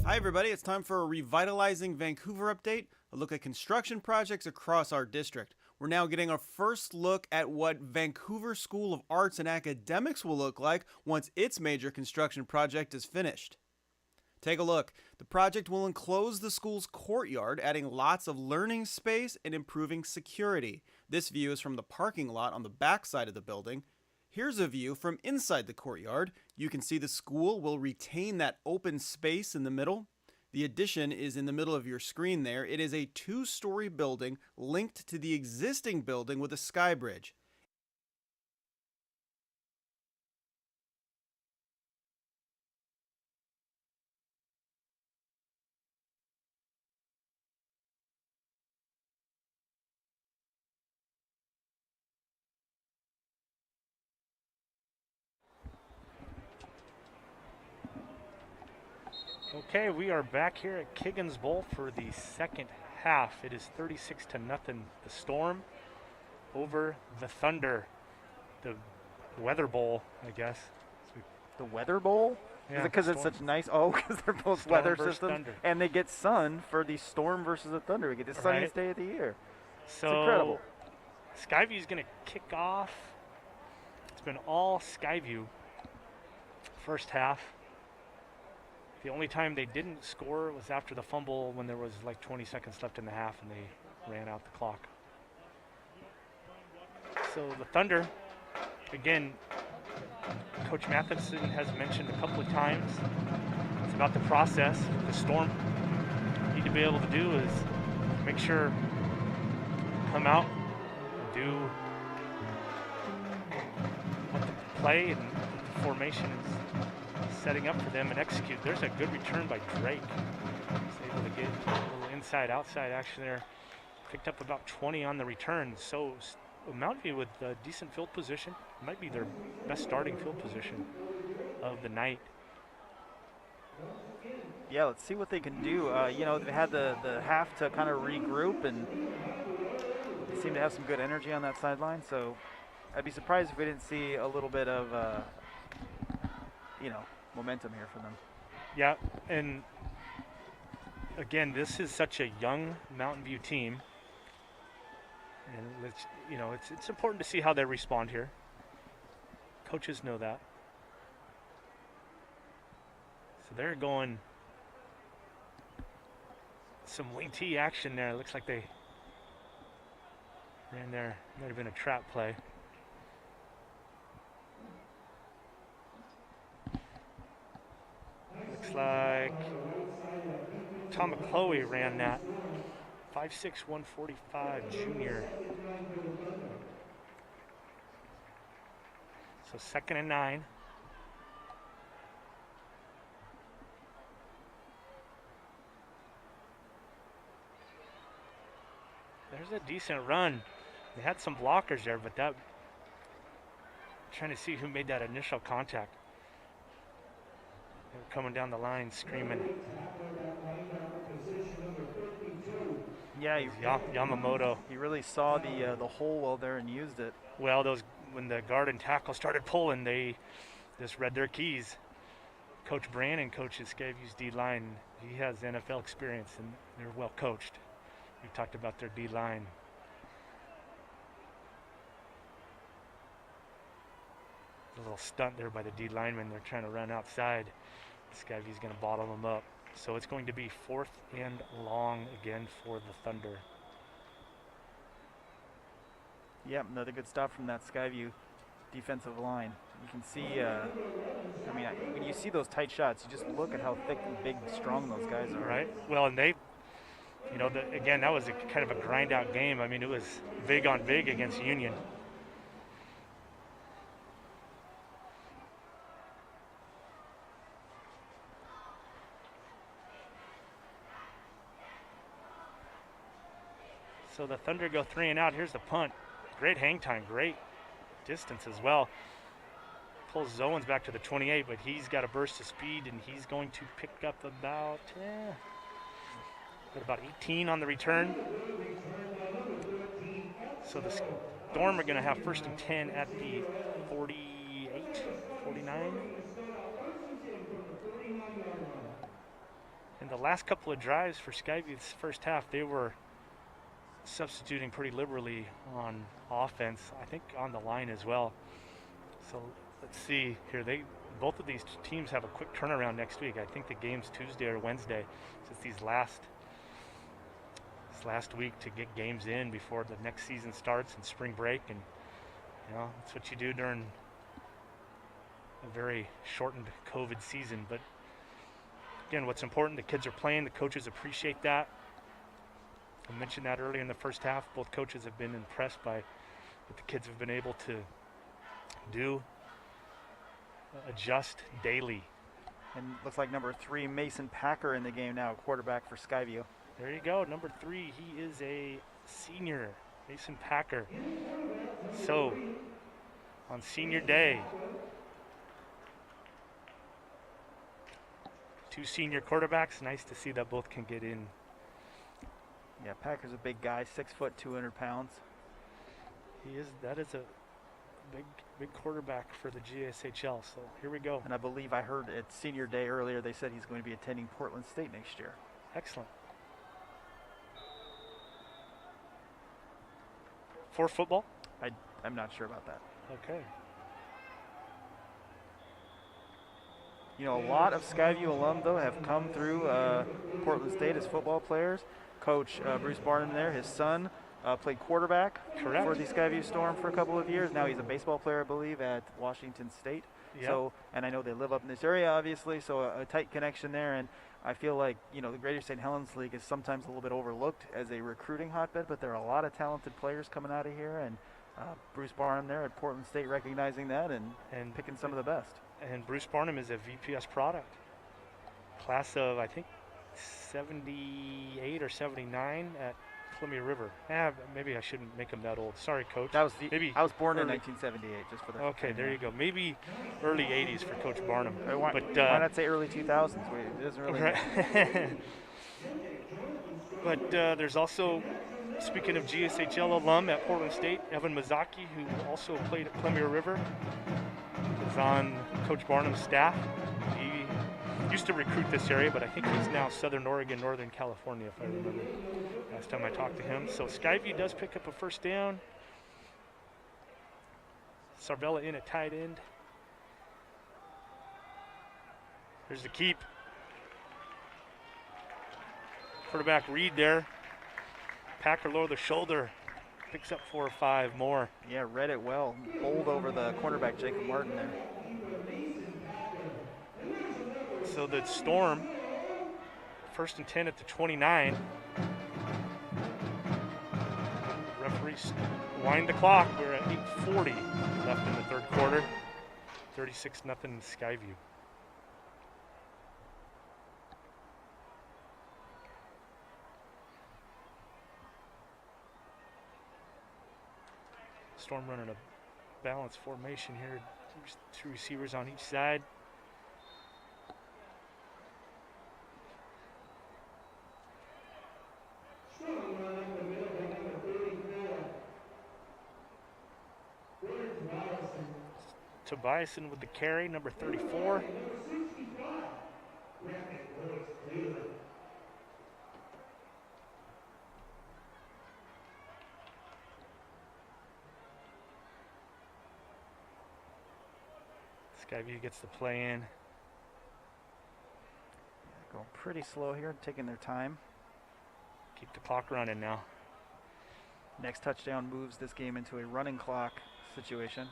Hi everybody, it's time for a Revitalizing Vancouver update, a look at construction projects across our district. We're now getting our first look at what Vancouver School of Arts and Academics will look like once its major construction project is finished. Take a look. The project will enclose the school's courtyard, adding lots of learning space and improving security. This view is from the parking lot on the back side of the building. Here's a view from inside the courtyard. You can see the school will retain that open space in the middle. The addition is in the middle of your screen there. It is a 2-story building linked to the existing building with a sky bridge. Okay, we are back here at Kiggins Bowl for the second half. It is 36-0, the Storm over the Thunder. The Weather Bowl, I guess. The Weather Bowl? Yeah, Is it because it's such nice? Oh, because they're both Storm weather versus systems, Thunder. and they get sun for the Storm versus the Thunder. We get the sunniest day of the year. So, it's incredible. Skyview is going to kick off. It's been all Skyview first half. The only time they didn't score was after the fumble when there was like 20 seconds left in the half and they ran out the clock. So the Thunder, again, Coach Matheson has mentioned a couple of times, it's about the process. The Storm need to be able to do is make sure, come out and do what the play and what the formation is setting up for them and execute. There's a good return by Drake. He's able to get a little inside-outside action there. Picked up about 20 on the return. So Mountain View with decent field position. Might be their best starting field position of the night. Yeah, let's see what they can do. You know, they had the half to kind of regroup, and they seem to have some good energy on that sideline. So I'd be surprised if we didn't see a little bit of, you know, momentum here from them. Yeah, and again, this is such a young Mountain View team, and you know, it's important to see how they respond here. Coaches know that. So they're going some wing T action there. It looks like they ran there. Might have been a trap play. Looks like Tom McCloey ran that. 5'6", 145 junior. So 2nd and 9. There's a decent run. They had some blockers there, but that, trying to see who made that initial contact. They were coming down the line screaming. Yeah, Yamamoto. He really saw the hole well there and used it. Well, when the guard and tackle started pulling, they just read their keys. Coach Brannon coaches Skyview's D-line. He has NFL experience, and they're well coached. We talked about their D-line. A little stunt there by the D lineman. They're trying to run outside. Skyview's going to bottle them up. So it's going to be 4th and long again for the Thunder. Yep, another good stop from that Skyview defensive line. You can see, I mean, when you see those tight shots, you just look at how thick and big and strong those guys are. Right. Well, and they, you know, again, that was kind of a grind-out game. I mean, it was big on big against Union. So the Thunder go 3 and out. Here's the punt. Great hang time, great distance as well. Pulls Zowens back to the 28, but he's got a burst of speed, and he's going to pick up about 18 on the return. So the Storm are going to have 1st and 10 at the 48, 49. And the last couple of drives for Skyview's first half, they were substituting pretty liberally on offense, I think on the line as well. So let's see here. Both of these teams have a quick turnaround next week. I think the game's Tuesday or Wednesday. So it's this last week to get games in before the next season starts and spring break, and you know, that's what you do during a very shortened COVID season. But again, what's important, the kids are playing, the coaches appreciate that. I mentioned that earlier in the first half. Both coaches have been impressed by what the kids have been able to do, adjust daily. And looks like number 3, Mason Packer in the game now, quarterback for Skyview. There you go, number 3. He is a senior, Mason Packer. So, on senior day, 2 senior quarterbacks. Nice to see that both can get in. Yeah, Packer's a big guy, 6 foot, 200 pounds. He is. That is a big quarterback for the GSHL. So here we go. And I believe I heard at senior day earlier they said he's going to be attending Portland State next year. Excellent. For football? I'm not sure about that. Okay. You know, a lot of Skyview alum though have come through Portland State as football players. Coach Bruce Barnum there, his son played quarterback for the Skyview Storm for a couple of years. Now he's a baseball player, I believe, at Washington State. Yep. So, and I know they live up in this area, obviously, so a tight connection there. And I feel like, you know, the Greater St. Helens League is sometimes a little bit overlooked as a recruiting hotbed, but there are a lot of talented players coming out of here. And Bruce Barnum there at Portland State recognizing that and picking some of the best. And Bruce Barnum is a VPS product. Class of, I think, 78 or 79 at Columbia River. Maybe I shouldn't make him that old. Sorry, Coach. That was maybe I was born in early- 1978, just for the. Okay, there you go. Maybe early 80s for Coach Barnum. Why, But why not say early 2000s? It doesn't really. Right. But there's also, speaking of GSHL alum at Portland State, Evan Mazaki, who also played at Columbia River, is on Coach Barnum's staff. He used to recruit this area, but I think he's now Southern Oregon, Northern California, if I remember last time I talked to him. So Skyview does pick up a first down. Sarvella in at tight end. Here's the keep. Quarterback Reed there. Packer lower the shoulder. Picks up 4 or 5 more. Yeah, read it well. Bowled over the cornerback Jacob Martin there. So the Storm, 1st and 10 at the 29. Referees wind the clock. We're at 8:40 left in the third quarter. 36-0 Skyview. Storm running a balanced formation here. There's 2 receivers on each side. Tobiasen with the carry, number 34. Skyview gets the play in. Going pretty slow here, taking their time. Keep the clock running now. Next touchdown moves this game into a running clock situation.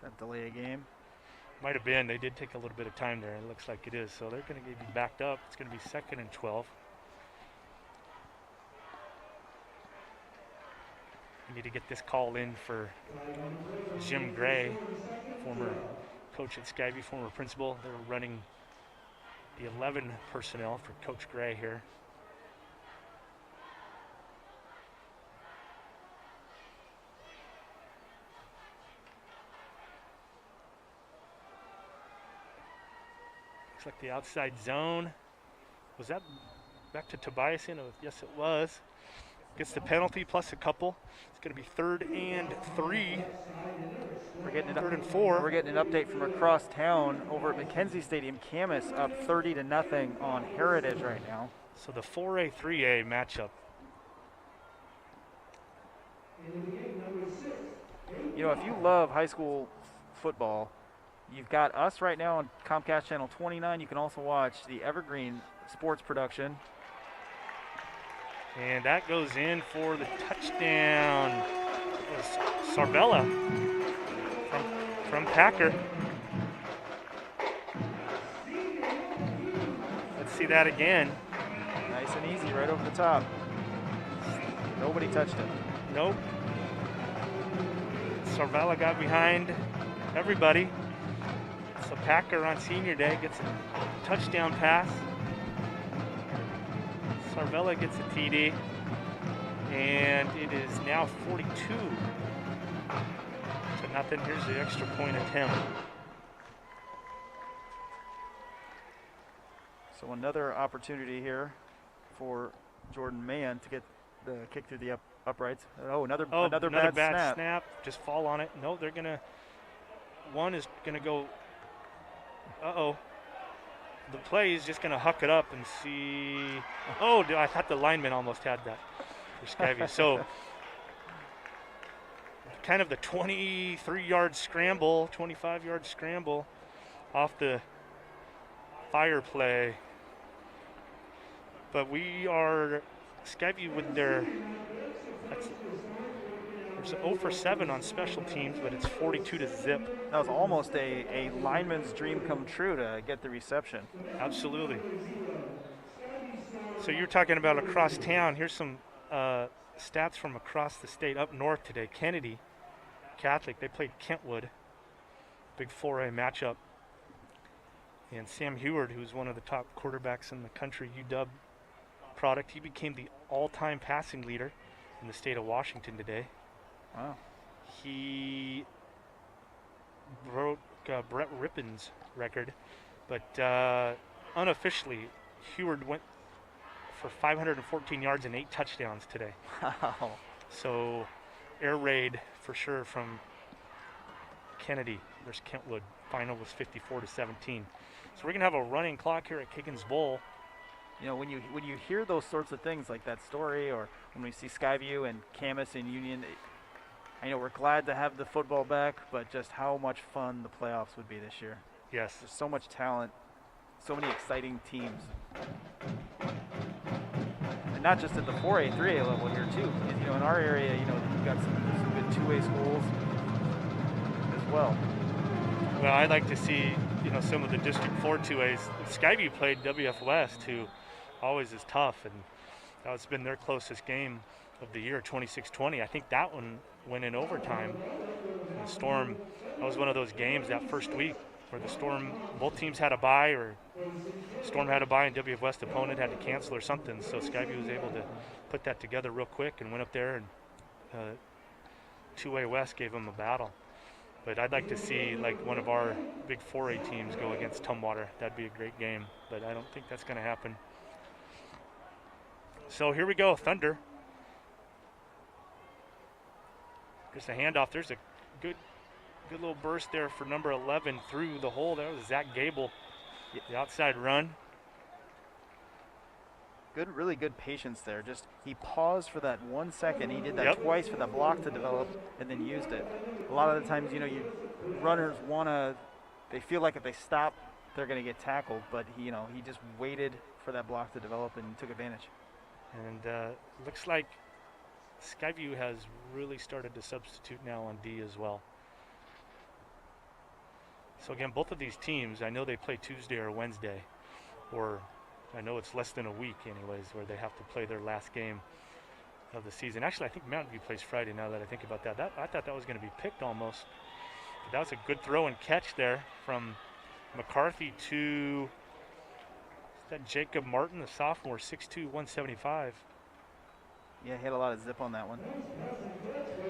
That delay a game? Might have been. They did take a little bit of time there. It looks like it is. So they're going to be backed up. It's going to be 2nd and 12. We need to get this call in for Jim Gray, former coach at Skyview, former principal. They're running the 11 personnel for Coach Gray here. Looks like the outside zone. Was that back to Tobiasen? Yes, it was. Gets the penalty plus a couple. It's going to be 3rd and 3. We're getting 3rd and 4. We're getting an update from across town over at McKenzie Stadium. Camas up 30-0 on Heritage right now. So the 4A, 3A matchup. You know, if you love high school football, you've got us right now on Comcast Channel 29. You can also watch the Evergreen Sports production. And that goes in for the touchdown. It was Sarvella from Packer. Let's see that again. Nice and easy right over the top. Nobody touched it. Nope. Sarvella got behind everybody. So Packer on senior day gets a touchdown pass. Sarvella gets a TD, and it is now 42 to 0. Here's the extra point attempt. So another opportunity here for Jordan Mann to get the kick through the uprights. Oh, another bad snap. Just fall on it. No, they're gonna. One is gonna go. Uh-oh. The play is just going to huck it up and see. Oh, I thought the lineman almost had that for Skyview. So kind of the 23-yard scramble, 25-yard scramble off the fire play. But we are Skyview with their. There's 0 for 7 on special teams, but it's 42 to zip. That was almost a lineman's dream come true to get the reception. Absolutely. So you're talking about across town. Here's some stats from across the state. Up north today, Kennedy Catholic. They played Kentwood, big 4A matchup. And Sam Heward, who's one of the top quarterbacks in the country, UW product, he became the all-time passing leader in the state of Washington today. Wow. He broke Brett Rippon's record, but unofficially, Heward went for 514 yards and 8 touchdowns today. Wow. So, air raid for sure from Kennedy versus Kentwood. Final was 54-17. So we're gonna have a running clock here at Kiggins Bowl. You know, when you hear those sorts of things like that story, or when we see Skyview and Camas and Union, I know we're glad to have the football back, but just how much fun the playoffs would be this year. Yes. There's so much talent, so many exciting teams. And not just at the 4A, 3A level here too. Because, you know, in our area, you know, we've got some good 2A schools as well. Well, I'd like to see, you know, some of the District 4 2As. Skyview played WF West, who always is tough, and that's been their closest game of the year, 26-20. I think that one went in overtime. The Storm, that was one of those games that first week where the Storm, both teams had a bye, or Storm had a bye and WF West opponent had to cancel or something, so Skyview was able to put that together real quick and went up there, and 2A West gave them a battle. But I'd like to see like one of our big 4A teams go against Tumwater. That'd be a great game, but I don't think that's going to happen. So here we go, Thunder. Just a handoff. There's a good little burst there for number 11 through the hole. There was Zach Gable, the outside run. Really good patience there. Just he paused for that 1 second. He did that twice for the block to develop, and then used it. A lot of the times, you know, runners they feel like if they stop, they're going to get tackled. But he just waited for that block to develop and took advantage. And looks like Skyview has really started to substitute now on D as well. So again, both of these teams, I know they play Tuesday or Wednesday, or I know it's less than a week anyways, where they have to play their last game of the season. Actually, I think Mountain View plays Friday now that I think about that. I thought that was going to be picked almost. But that was a good throw and catch there from McCarthy to that Jacob Martin, the sophomore, 6'2", 175. Yeah, he had a lot of zip on that one.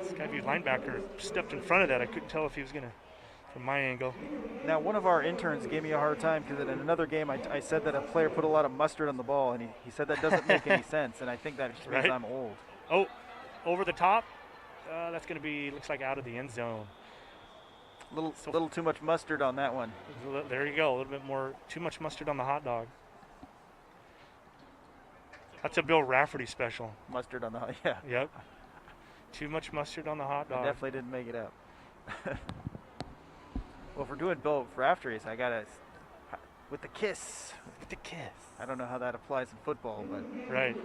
Skyview linebacker stepped in front of that. I couldn't tell if he was going to, from my angle. Now, one of our interns gave me a hard time because in another game I said that a player put a lot of mustard on the ball, and he said that doesn't make any sense, and I think that just means I'm old. Oh, over the top. That's going to be, looks like out of the end zone. Little too much mustard on that one. There you go, a little bit more, too much mustard on the hot dog. That's a Bill Rafferty special. Mustard on the hot, yeah. Yep. Too much mustard on the hot dog. I definitely didn't make it up. Well, if we're doing Bill Raftery's, I got to, with the kiss. With the kiss. I don't know how that applies in football, but. Right.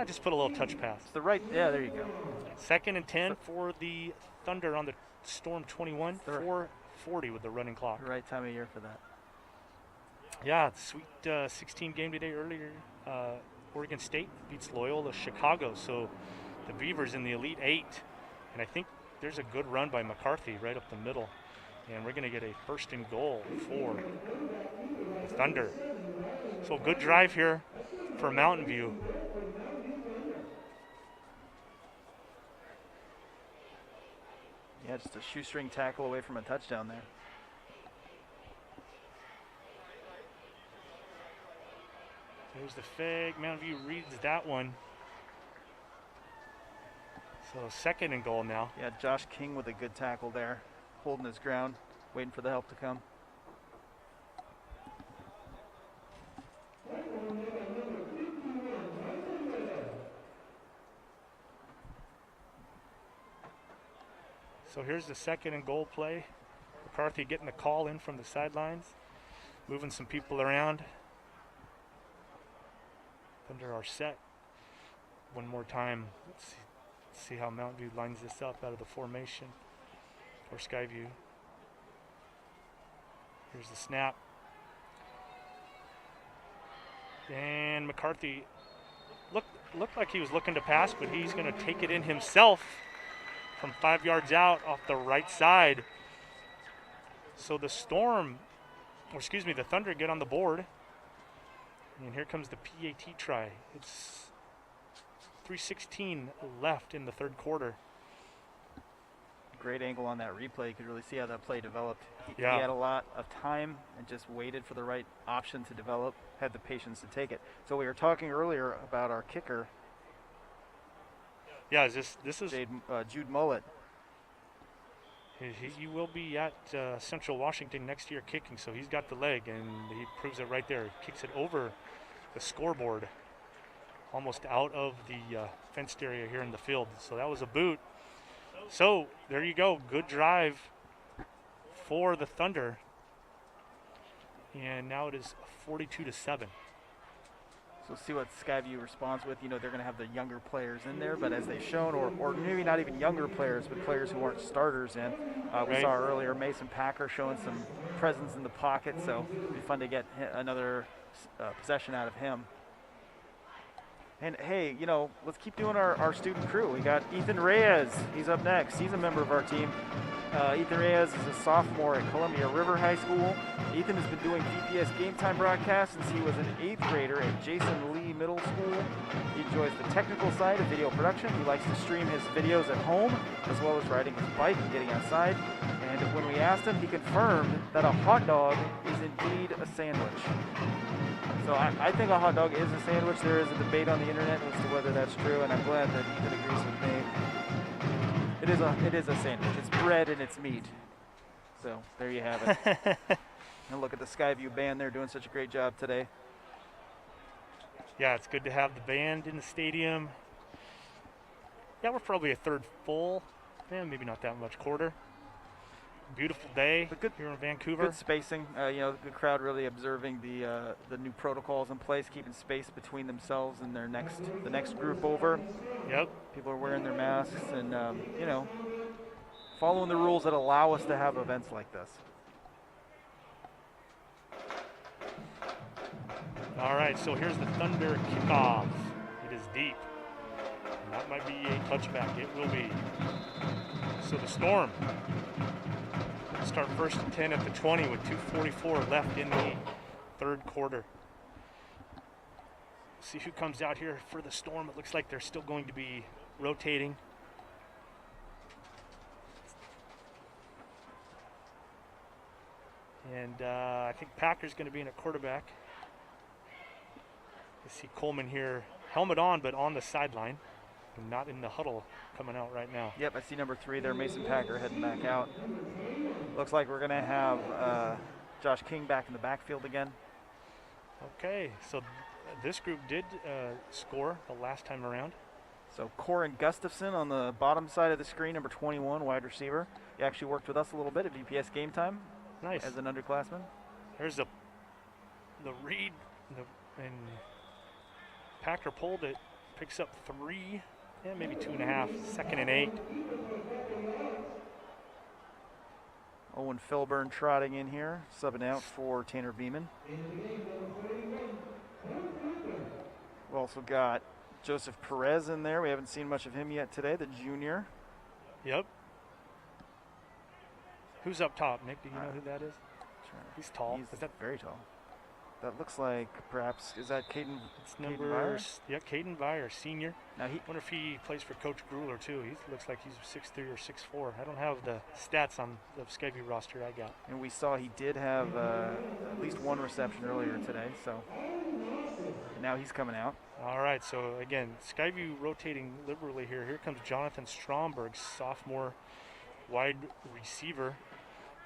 Just put a little touch pass. It's the right, yeah, there you go. 2nd and 10 for the Thunder on the Storm 21, 4:40 with the running clock. The right time of year for that. Yeah, Sweet 16 game today earlier. Oregon State beats Loyola Chicago, so the Beavers in the Elite 8. And I think there's a good run by McCarthy right up the middle. And we're going to get a 1st and goal for the Thunder. So good drive here for Mountain View. Yeah, just a shoestring tackle away from a touchdown there. There's the fake. Mountain View reads that one. So 2nd and goal now. Yeah, Josh King with a good tackle there, holding his ground, waiting for the help to come. So here's the 2nd and goal play. McCarthy getting the call in from the sidelines, moving some people around. Thunder are set. One more time. Let's see how Mountain View lines this up out of the formation, or Skyview. Here's the snap. And McCarthy looked like he was looking to pass, but he's going to take it in himself from 5 yards out off the right side. So the the Thunder get on the board. And here comes the PAT try. It's 3:16 left in the third quarter. Great angle on that replay. You could really see how that play developed. He Yeah. had a lot of time and just waited for the right option to develop, had the patience to take it. So we were talking earlier about our kicker. Yeah, this is Jude Mullet. He will be at Central Washington next year kicking, so he's got the leg, and he proves it right there. He kicks it over the scoreboard, almost out of the fenced area here in the field. So that was a boot. So there you go, good drive for the Thunder. And now it is 42-7. So see what Skyview responds with. You know, they're going to have the younger players in there, but as they've shown, or maybe not even younger players, but players who aren't starters in. We Right. saw earlier Mason Packer showing some presence in the pocket, so it'd be fun to get another possession out of him. And hey, you know, let's keep doing our student crew. We got Ethan Reyes. He's up next. He's a member of our team. Ethan Reyes is a sophomore at Columbia River High School. Ethan has been doing VPS game time broadcasts since he was an 8th grader at Jason Lee Middle School. He enjoys the technical side of video production. He likes to stream his videos at home, as well as riding his bike and getting outside. And when we asked him, he confirmed that a hot dog is indeed a sandwich. So I think a hot dog is a sandwich. There is a debate on the internet as to whether that's true, and I'm glad that Ethan agrees with me. It is a sandwich. It's bread and it's meat. So there you have it. And look at the Skyview band. They're doing such a great job today. Yeah, it's good to have the band in the stadium. Yeah, we're probably a third full. Yeah, maybe not that much quarter. Beautiful day here in Vancouver. Good spacing. You know, good crowd really observing the new protocols in place, keeping space between themselves and the next group over. Yep. People are wearing their masks and you know, following the rules that allow us to have events like this. All right, so here's the Thunder kickoff. It is deep. And that might be a touchback. It will be. So the Storm start first and 10 at the 20 with 2:44 left in the third quarter. See who comes out here for the Storm. It looks like they're still going to be rotating. And I think Packer's going to be in a quarterback. You see Coleman here, helmet on, but on the sideline. Not in the huddle coming out right now. Yep, I see number 3 there, Mason Packer heading back out. Looks like we're going to have Josh King back in the backfield again. Okay, so this group did score the last time around. So Corin Gustafson on the bottom side of the screen, number 21, wide receiver. He actually worked with us a little bit at VPS Game Time. Nice. As an underclassman. There's the read, and Packer pulled it, picks up 3. Yeah, maybe 2.5, 2nd and 8. Owen Filburn trotting in here, subbing out for Tanner Beeman. We've also got Joseph Perez in there. We haven't seen much of him yet today, the junior. Yep. Who's up top, Nick? Do you know who that is? Sure. He's tall. Is that very tall? That looks like perhaps, is that Caden? It's number, yeah, Caden Vire, senior. Now I wonder if he plays for Coach Grueller too. He looks like he's 6'3" or 6'4". I don't have the stats on the Skyview roster I got. And we saw he did have at least 1 reception earlier today, so now he's coming out. All right, so again, Skyview rotating liberally here. Here comes Jonathan Stromberg, sophomore wide receiver.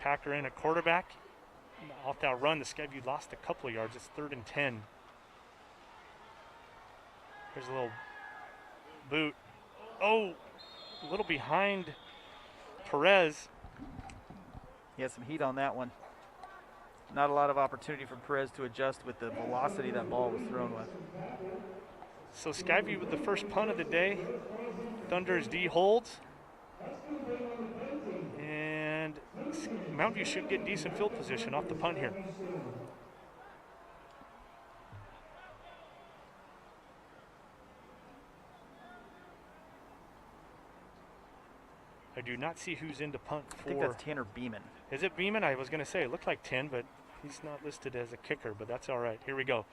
Packer in a quarterback. Off that run, the Skyview lost a couple of yards. It's 3rd and 10. Here's a little boot. Oh, a little behind Perez. He has some heat on that one. Not a lot of opportunity for Perez to adjust with the velocity that ball was thrown with. So Skyview with the first punt of the day. Thunder's D holds. And Mountain View should get decent field position off the punt here. do not see who's in to punt for. I think that's Tanner Beeman. Is it Beeman? I was going to say it looked like 10, but he's not listed as a kicker, but that's all right. Here we go.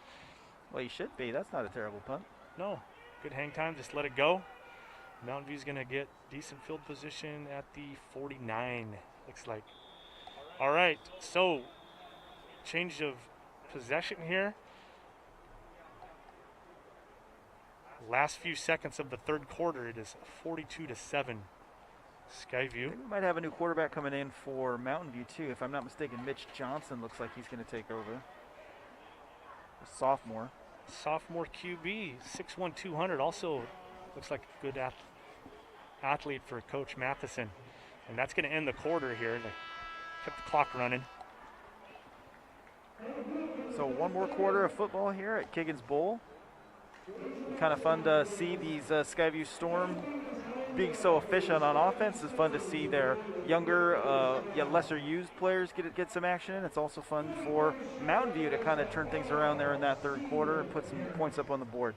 Well, he should be. That's not a terrible punt. No. Good hang time. Just let it go. Mountain View's going to get decent field position at the 49, looks like. All right, so change of possession here. Last few seconds of the third quarter, it is 42-7. Skyview. We might have a new quarterback coming in for Mountain View too. If I'm not mistaken, Mitch Johnson looks like he's going to take over. A sophomore. Sophomore QB, 6'1", 200. Also looks like a good athlete for Coach Matheson. And that's going to end the quarter here. They kept the clock running. So one more quarter of football here at Kiggins Bowl. Kind of fun to see these Skyview Storm being so efficient on offense. It's fun to see their younger, yet lesser used players get some action in. It's also fun for Mountain View to kind of turn things around there in that third quarter and put some points up on the board.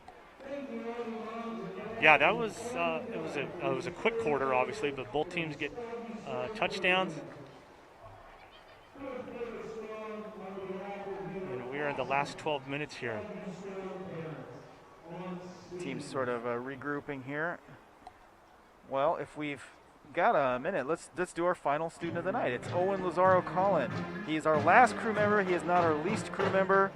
Yeah, that was it was a quick quarter, obviously, but both teams get touchdowns. And we are in the last 12 minutes here. Teams sort of regrouping here. Well, if we've got a minute, let's do our final student of the night. It's Owen Lazaro Collin. He's our last crew member. He is not our least crew member.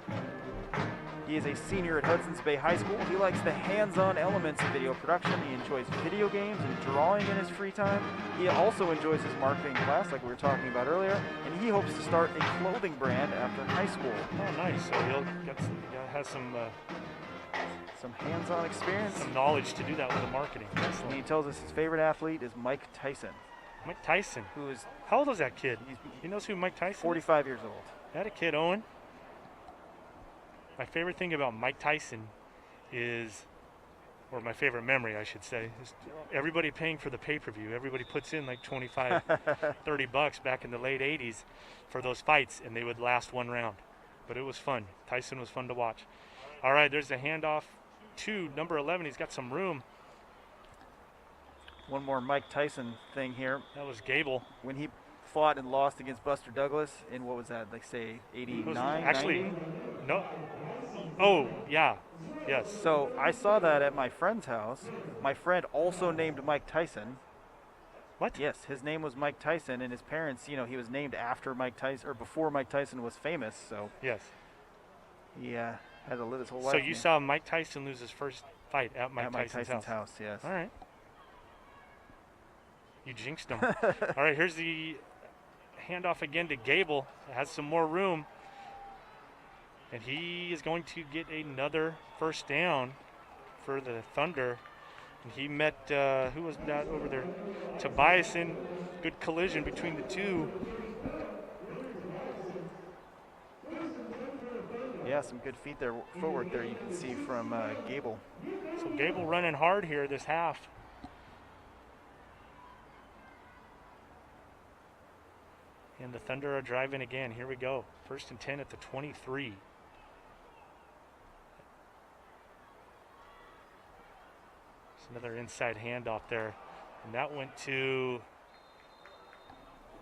He is a senior at Hudson's Bay High School. He likes the hands-on elements of video production. He enjoys video games and drawing in his free time. He also enjoys his marketing class, like we were talking about earlier, and he hopes to start a clothing brand after high school. Oh, nice. So he'll has some hands-on experience. Some knowledge to do that with the marketing. And he tells us his favorite athlete is Mike Tyson. Mike Tyson. Who is... How old is that kid? He knows who Mike Tyson is? 45 years old. That a kid, Owen. My favorite thing about Mike Tyson is, or my favorite memory, I should say, is everybody paying for the pay-per-view. Everybody puts in like 25, 30 bucks back in the late 80s for those fights, and they would last one round. But it was fun. Tyson was fun to watch. All right, there's the handoff to number 11. He's got some room. One more Mike Tyson thing here. That was Gable. When he fought and lost against Buster Douglas in, what was that, like say 89, actually, 90? No. Oh, yeah. Yes. So I saw that at my friend's house. My friend also named Mike Tyson. What? Yes, his name was Mike Tyson, and his parents, he was named after Mike Tyson, or before Mike Tyson was famous, so. Yes. He had to live his whole life. So you saw Mike Tyson lose his first fight at Mike Tyson's house, yes. All right. You jinxed him. All right, here's the handoff again to Gable. Has some more room. And he is going to get another first down for the Thunder. And he met, who was that over there? Tobias in. Good collision between the two. Yeah, some good footwork there you can see from Gable. So Gable running hard here this half. And the Thunder are driving again. Here we go. 1st and 10 at the 23. There's another inside handoff there. And that went to,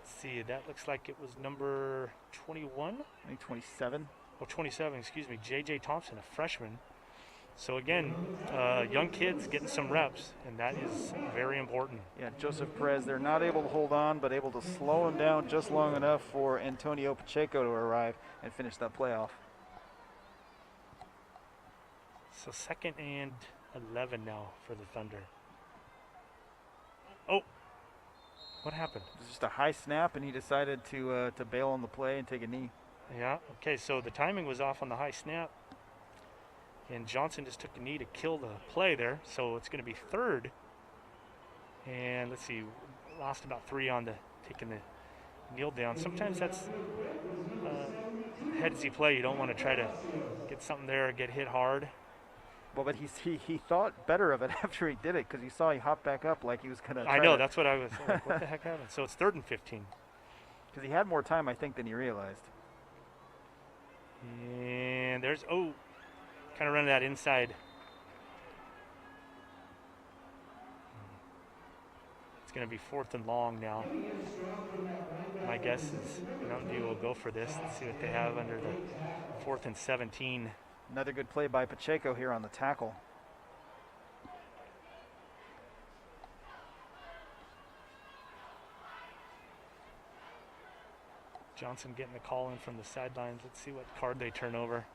let's see, that looks like it was number 21? I think 27. Oh, 27, excuse me. J.J. Thompson, a freshman. So again, young kids getting some reps, and that is very important. Yeah, Joseph Perez, they're not able to hold on, but able to slow him down just long enough for Antonio Pacheco to arrive and finish that playoff. So 2nd and 11 now for the Thunder. Oh, what happened? It was just a high snap, and he decided to bail on the play and take a knee. Yeah, okay, so the timing was off on the high snap. And Johnson just took a knee to kill the play there. So it's going to be 3rd. And let's see, lost about 3 on taking the kneel down. Sometimes that's headsy play. You don't want to try to get something there or get hit hard. Well, but he thought better of it after he did it, because he saw he hopped back up like he was going to I know, that's what I was like, what the heck happened? So it's 3rd and 15. Because he had more time, I think, than he realized. And there's, kind of running that inside. going to be 4th and long now. My guess is Mountain View will go for this. Let's see what they have under the 4th and 17. Another good play by Pacheco here on the tackle. Johnson getting the call in from the sidelines. Let's see what card they turn over.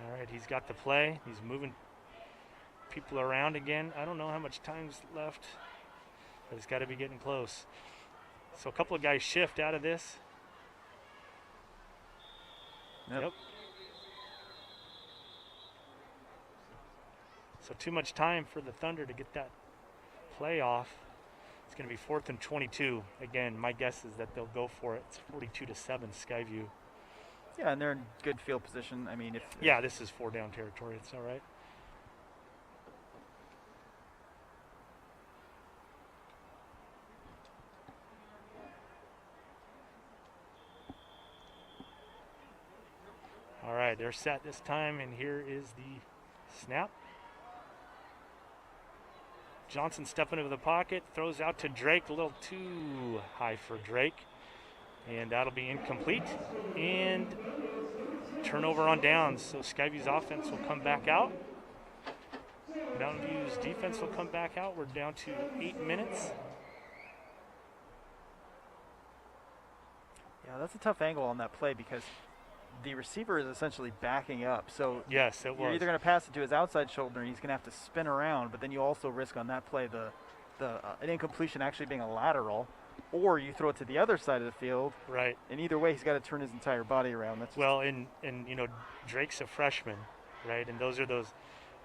All right, he's got the play. He's moving people around again. I don't know how much time's left, but it's got to be getting close. So a couple of guys shift out of this. Yep. So too much time for the Thunder to get that play off. It's going to be 4th and 22. Again, my guess is that they'll go for it. It's 42-7 Skyview. Yeah, and they're in good field position. I mean, yeah, this is 4-down territory. It's all right. All right, they're set this time, and here is the snap. Johnson stepping into the pocket, throws out to Drake, a little too high for Drake, and that'll be incomplete. And turnover on downs, so Skyview's offense will come back out. Mountain View's defense will come back out. We're down to 8 minutes. Yeah, that's a tough angle on that play because the receiver is essentially backing up. So yes, you're either going to pass it to his outside shoulder and he's going to have to spin around, but then you also risk on that play an incompletion actually being a lateral, or you throw it to the other side of the field. Right. And either way, he's got to turn his entire body around. That's well, and you know, Drake's a freshman, right? And those are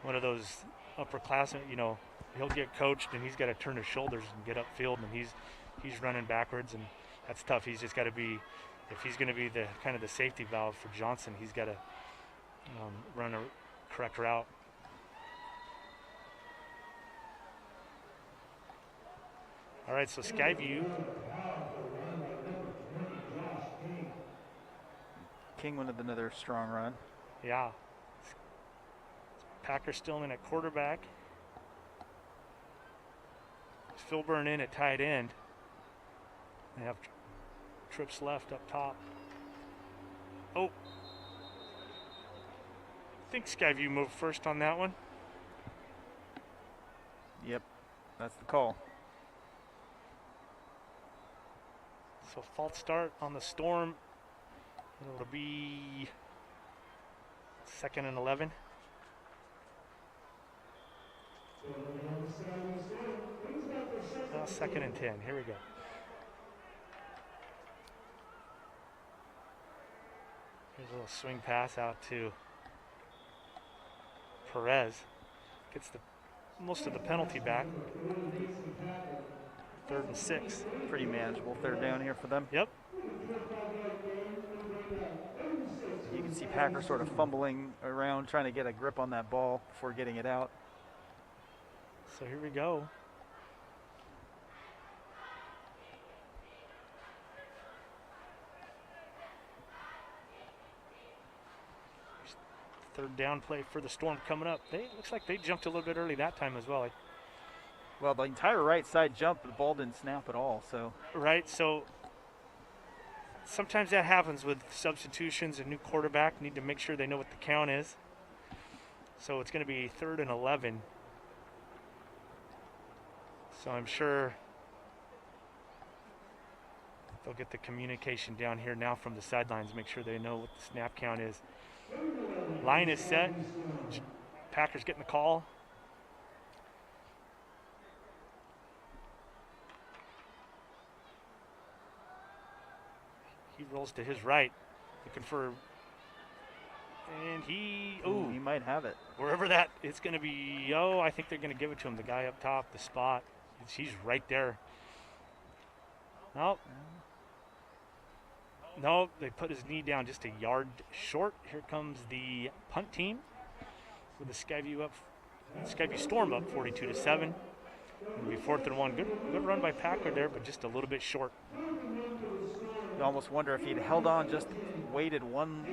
one of those upperclassmen. You know, he'll get coached and he's got to turn his shoulders and get upfield, and he's running backwards, and that's tough. He's just got to be. If he's going to be the kind of the safety valve for Johnson, he's got to run a correct route. All right, so Skyview. King wanted another strong run. Yeah. Packers still in at quarterback. Filburn in at tight end. They have trips left up top. Oh. I think Skyview moved first on that one. Yep, that's the call. So false start on the Storm. It'll be 2nd and 11. Oh, 2nd and 10. Here we go. Here's a little swing pass out to Perez. Gets most of the penalty back. 3rd and 6. Pretty manageable 3rd down here for them. Yep. You can see Packer sort of fumbling around, trying to get a grip on that ball before getting it out. So here we go. Third down play for the Storm coming up. Looks like they jumped a little bit early that time as well. Well, the entire right side jumped, but the ball didn't snap at all. So right, so sometimes that happens with substitutions. A new quarterback need to make sure they know what the count is. So it's going to be 3rd and 11. So I'm sure they'll get the communication down here now from the sidelines, make sure they know what the snap count is. Line is set. Packers getting the call. He rolls to his right, looking for, and he might have it. Wherever that it's going to be. Oh, I think they're going to give it to him. The guy up top, the spot. He's right there. Nope. No, they put his knee down just a yard short. Here comes the punt team with the Skyview Storm up 42-7. It'll be 4th and 1. Good run by Packard there, but just a little bit short. You almost wonder if he'd held on, just waited one,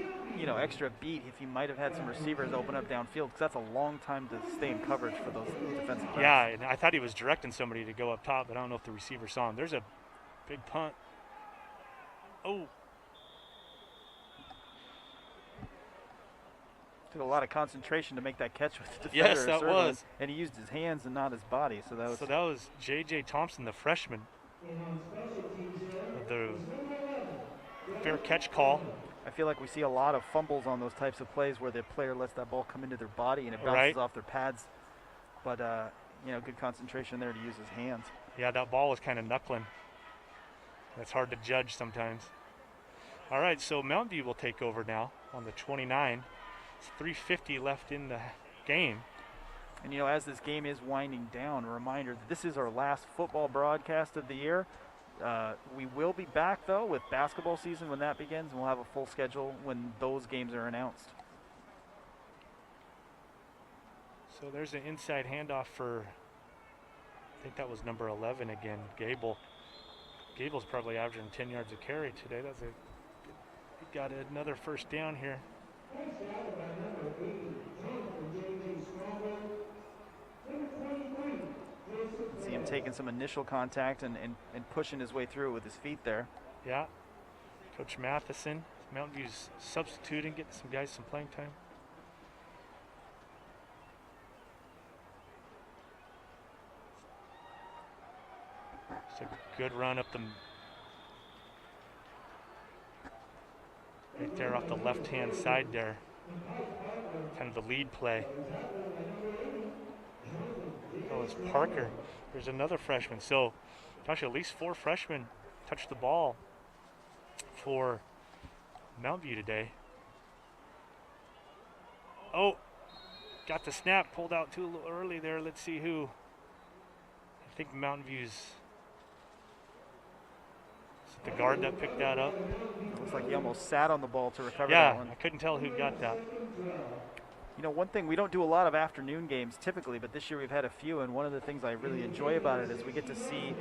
extra beat, if he might have had some receivers open up downfield, because that's a long time to stay in coverage for those defensive backs. Yeah, and I thought he was directing somebody to go up top, but I don't know if the receiver saw him. There's a big punt. Oh. Took a lot of concentration to make that catch with the defender. Yes, that certainly. was. And he used his hands and not his body, so that was. So that was J.J. Thompson, the freshman. The fair catch call. I feel like we see a lot of fumbles on those types of plays where the player lets that ball come into their body and it bounces off their pads. But, good concentration there to use his hands. Yeah, that ball was kind of knuckling. That's hard to judge sometimes. All right, so Mountain View will take over now on the 29. It's 3:50 left in the game. And, as this game is winding down, a reminder that this is our last football broadcast of the year. We will be back, though, with basketball season when that begins, and we'll have a full schedule when those games are announced. So there's an inside handoff for, I think that was number 11 again, Gable. Gable's probably averaging 10 yards a carry today. He got another first down here. See him taking some initial contact and pushing his way through with his feet there. Yeah. Coach Matheson, Mountain View's substituting, getting some guys some playing time. It's a good run up the right there off the left-hand side there. Kind of the lead play. Oh, it's Parker. There's another freshman. So, gosh, at least 4 freshmen touched the ball for Mountain View today. Oh, got the snap, pulled out too early there. Let's see who. I think Mountain View's. Is it the guard that picked that up? Looks like he almost sat on the ball to recover Yeah, that one. I couldn't tell who got that. One thing, we don't do a lot of afternoon games typically, but this year we've had a few, and one of the things I really enjoy about it is we get to see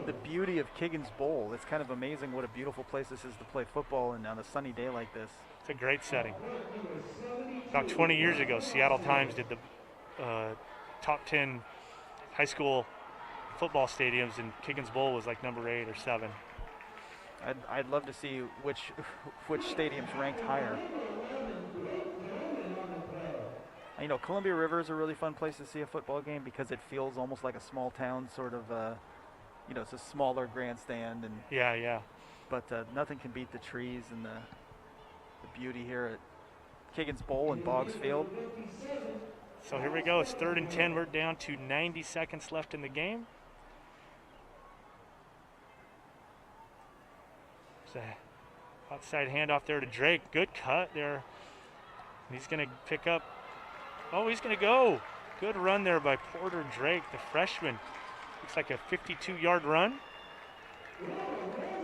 the beauty of Kiggins Bowl. It's kind of amazing what a beautiful place this is to play football and on a sunny day like this. It's a great setting. About 20 years ago, Seattle Times did the top 10 high school football stadiums, and Kiggins Bowl was like number 8 or 7. I'd love to see which stadiums ranked higher. Columbia River is a really fun place to see a football game because it feels almost like a small town sort of, it's a smaller grandstand. And yeah. But nothing can beat the trees and the beauty here at Kiggins Bowl and Boggs Field. So here we go. It's 3rd and 10. We're down to 90 seconds left in the game. There's a outside handoff there to Drake. Good cut there. He's going to pick up. Oh, he's going to go. Good run there by Porter Drake, the freshman. Looks like a 52-yard run.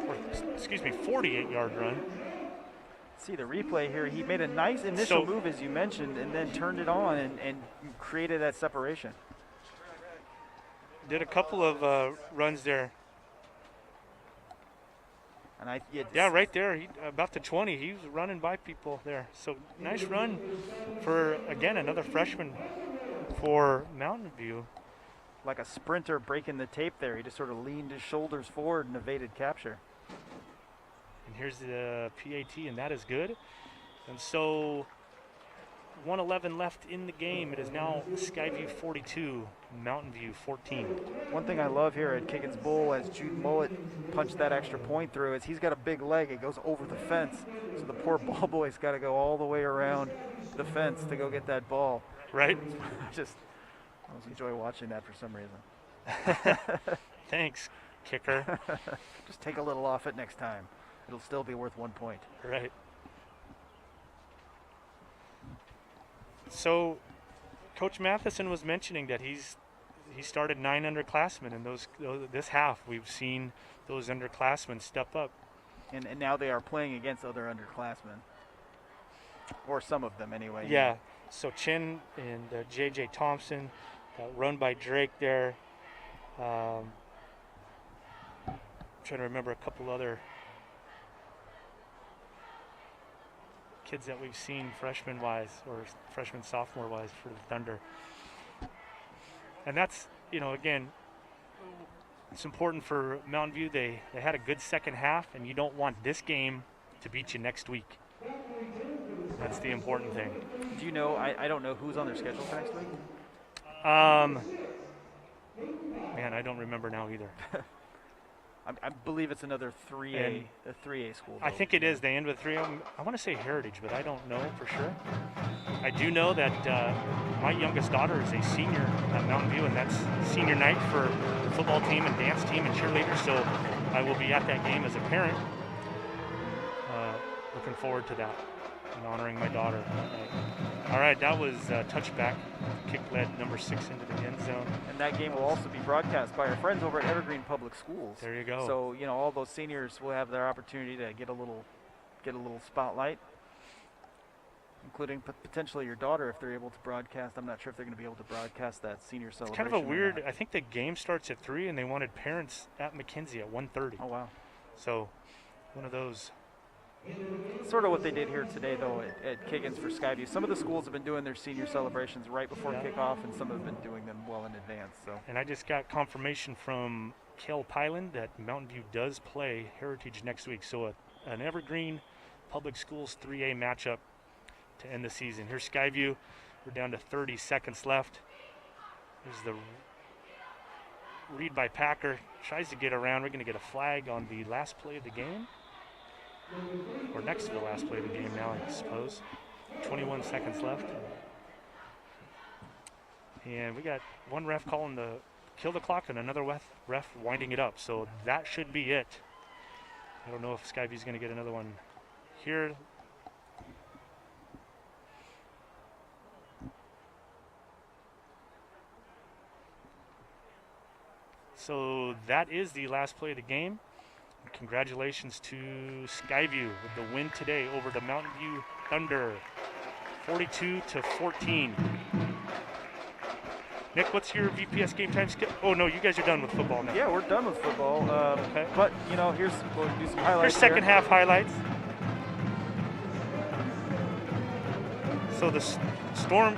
Or, 48-yard run. See the replay here. He made a nice initial move, as you mentioned, and then turned it on and created that separation. Did a couple of runs there. And yeah, right there, about the 20, he was running by people there. So nice run for, again, another freshman for Mountain View. Like a sprinter breaking the tape there. He just sort of leaned his shoulders forward and evaded capture. And here's the PAT, and that is good. And so 1:11 left in the game. It is now Skyview 42, Mountain View 14. One thing I love here at Kiggins Bowl, as Jude Mullet punched that extra point through, is he's got a big leg. It goes over the fence. So the poor ball boy's got to go all the way around the fence to go get that ball. Right. I always enjoy watching that for some reason. Thanks, kicker. Just take a little off it next time. It'll still be worth 1 point. Right. So, Coach Matheson was mentioning that he started 9 underclassmen, and this half we've seen those underclassmen step up. And now they are playing against other underclassmen, or some of them anyway. Yeah. So Chin and J.J. Thompson, run by Drake there. Trying to remember a couple other kids that we've seen freshman-wise or freshman-sophomore-wise for the Thunder. And that's, you know, again, it's important for Mountain View. They had a good second half, and you don't want this game to beat you next week. That's the important thing. Do you know, I don't know who's on their schedule for next week? Man, I don't remember now either. I believe it's another 3A school. I think it is. They end with 3A. I want to say Heritage, but I don't know for sure. I do know that my youngest daughter is a senior at Mountain View, and that's senior night for the football team and dance team and cheerleader, so I will be at that game as a parent. Looking forward to that and honoring my daughter. All right, that was touchback. Kick led number 6 into the end zone. And that game will also be broadcast by our friends over at Evergreen Public Schools. There you go. So, you know, all those seniors will have their opportunity to get a little spotlight, including potentially your daughter if they're able to broadcast. I'm not sure if they're going to be able to broadcast that senior celebration. It's kind of a weird, I think the game starts at 3 and they wanted parents at McKenzie at 1:30. Oh, wow. So, one of those. Sort of what they did here today, though, at Kiggins for Skyview. Some of the schools have been doing their senior celebrations right before kickoff, and some have been doing them well in advance. So. And I just got confirmation from Kel Pyland that Mountain View does play Heritage next week. So an Evergreen Public Schools 3A matchup to end the season. Here's Skyview. We're down to 30 seconds left. There's the read by Packer. Tries to get around. We're going to get a flag on the last play of the game. Or next to the last play of the game now, I suppose. 21 seconds left. And we got one ref calling the kill the clock and another ref winding it up. So that should be it. I don't know if Skyview's going to get another one here. So that is the last play of the game. Congratulations to Skyview with the win today over the Mountain View Thunder, 42-14. Nick, what's your VPS game time schedule? Oh no, you guys are done with football now. Yeah, we're done with football. Okay. But you know, we'll do some highlights. Here's second half highlights. So the Storm.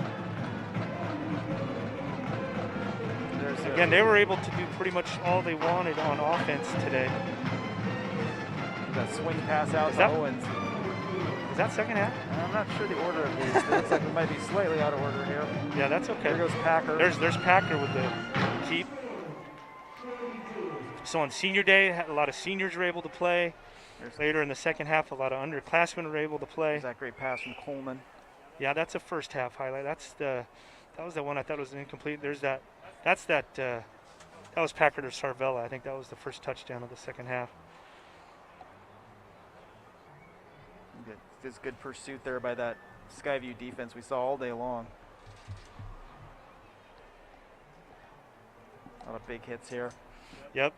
Again, they were able to do pretty much all they wanted on offense today. That swing pass out to Owens. Is that second half? I'm not sure the order of these. It looks like we might be slightly out of order here. Yeah, that's okay. There goes Packer. There's Packer with the keep. So on senior day, a lot of seniors were able to play. Later in the second half, a lot of underclassmen were able to play. There's that great pass from Coleman. Yeah, that's a first half highlight. That was the one I thought was incomplete. There's that. That was Packer to Sarvella. I think that was the first touchdown of the second half. This good pursuit there by that Skyview defense we saw all day long. A lot of big hits here. Yep.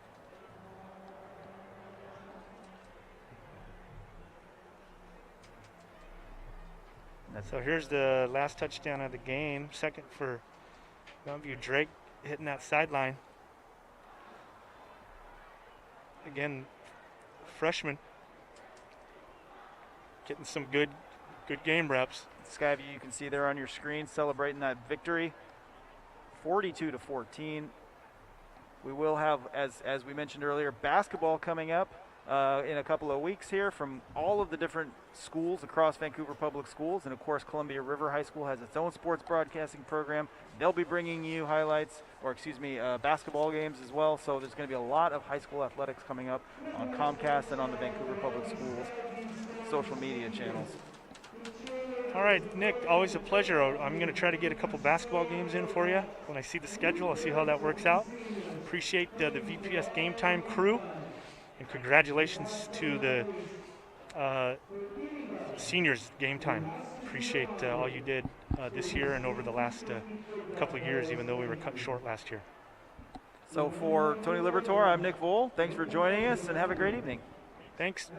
So here's the last touchdown of the game. Second for Mountain View. Drake hitting that sideline. Again, freshman. Getting some good game reps. Skyview, you can see there on your screen, celebrating that victory, 42-14. We will have, as we mentioned earlier, basketball coming up in a couple of weeks here from all of the different schools across Vancouver Public Schools. And of course, Columbia River High School has its own sports broadcasting program. They'll be bringing you basketball games as well. So there's going to be a lot of high school athletics coming up on Comcast and on the Vancouver Public Schools social media channels. All right, Nick, always a pleasure. I'm going to try to get a couple basketball games in for you. When I see the schedule, I'll see how that works out. Appreciate the VPS Game Time crew, and congratulations to the seniors Game Time. Appreciate all you did this year and over the last couple of years, even though we were cut short last year. So for Tony Liberatore, I'm Nick Vole. Thanks for joining us, and have a great evening. Thanks.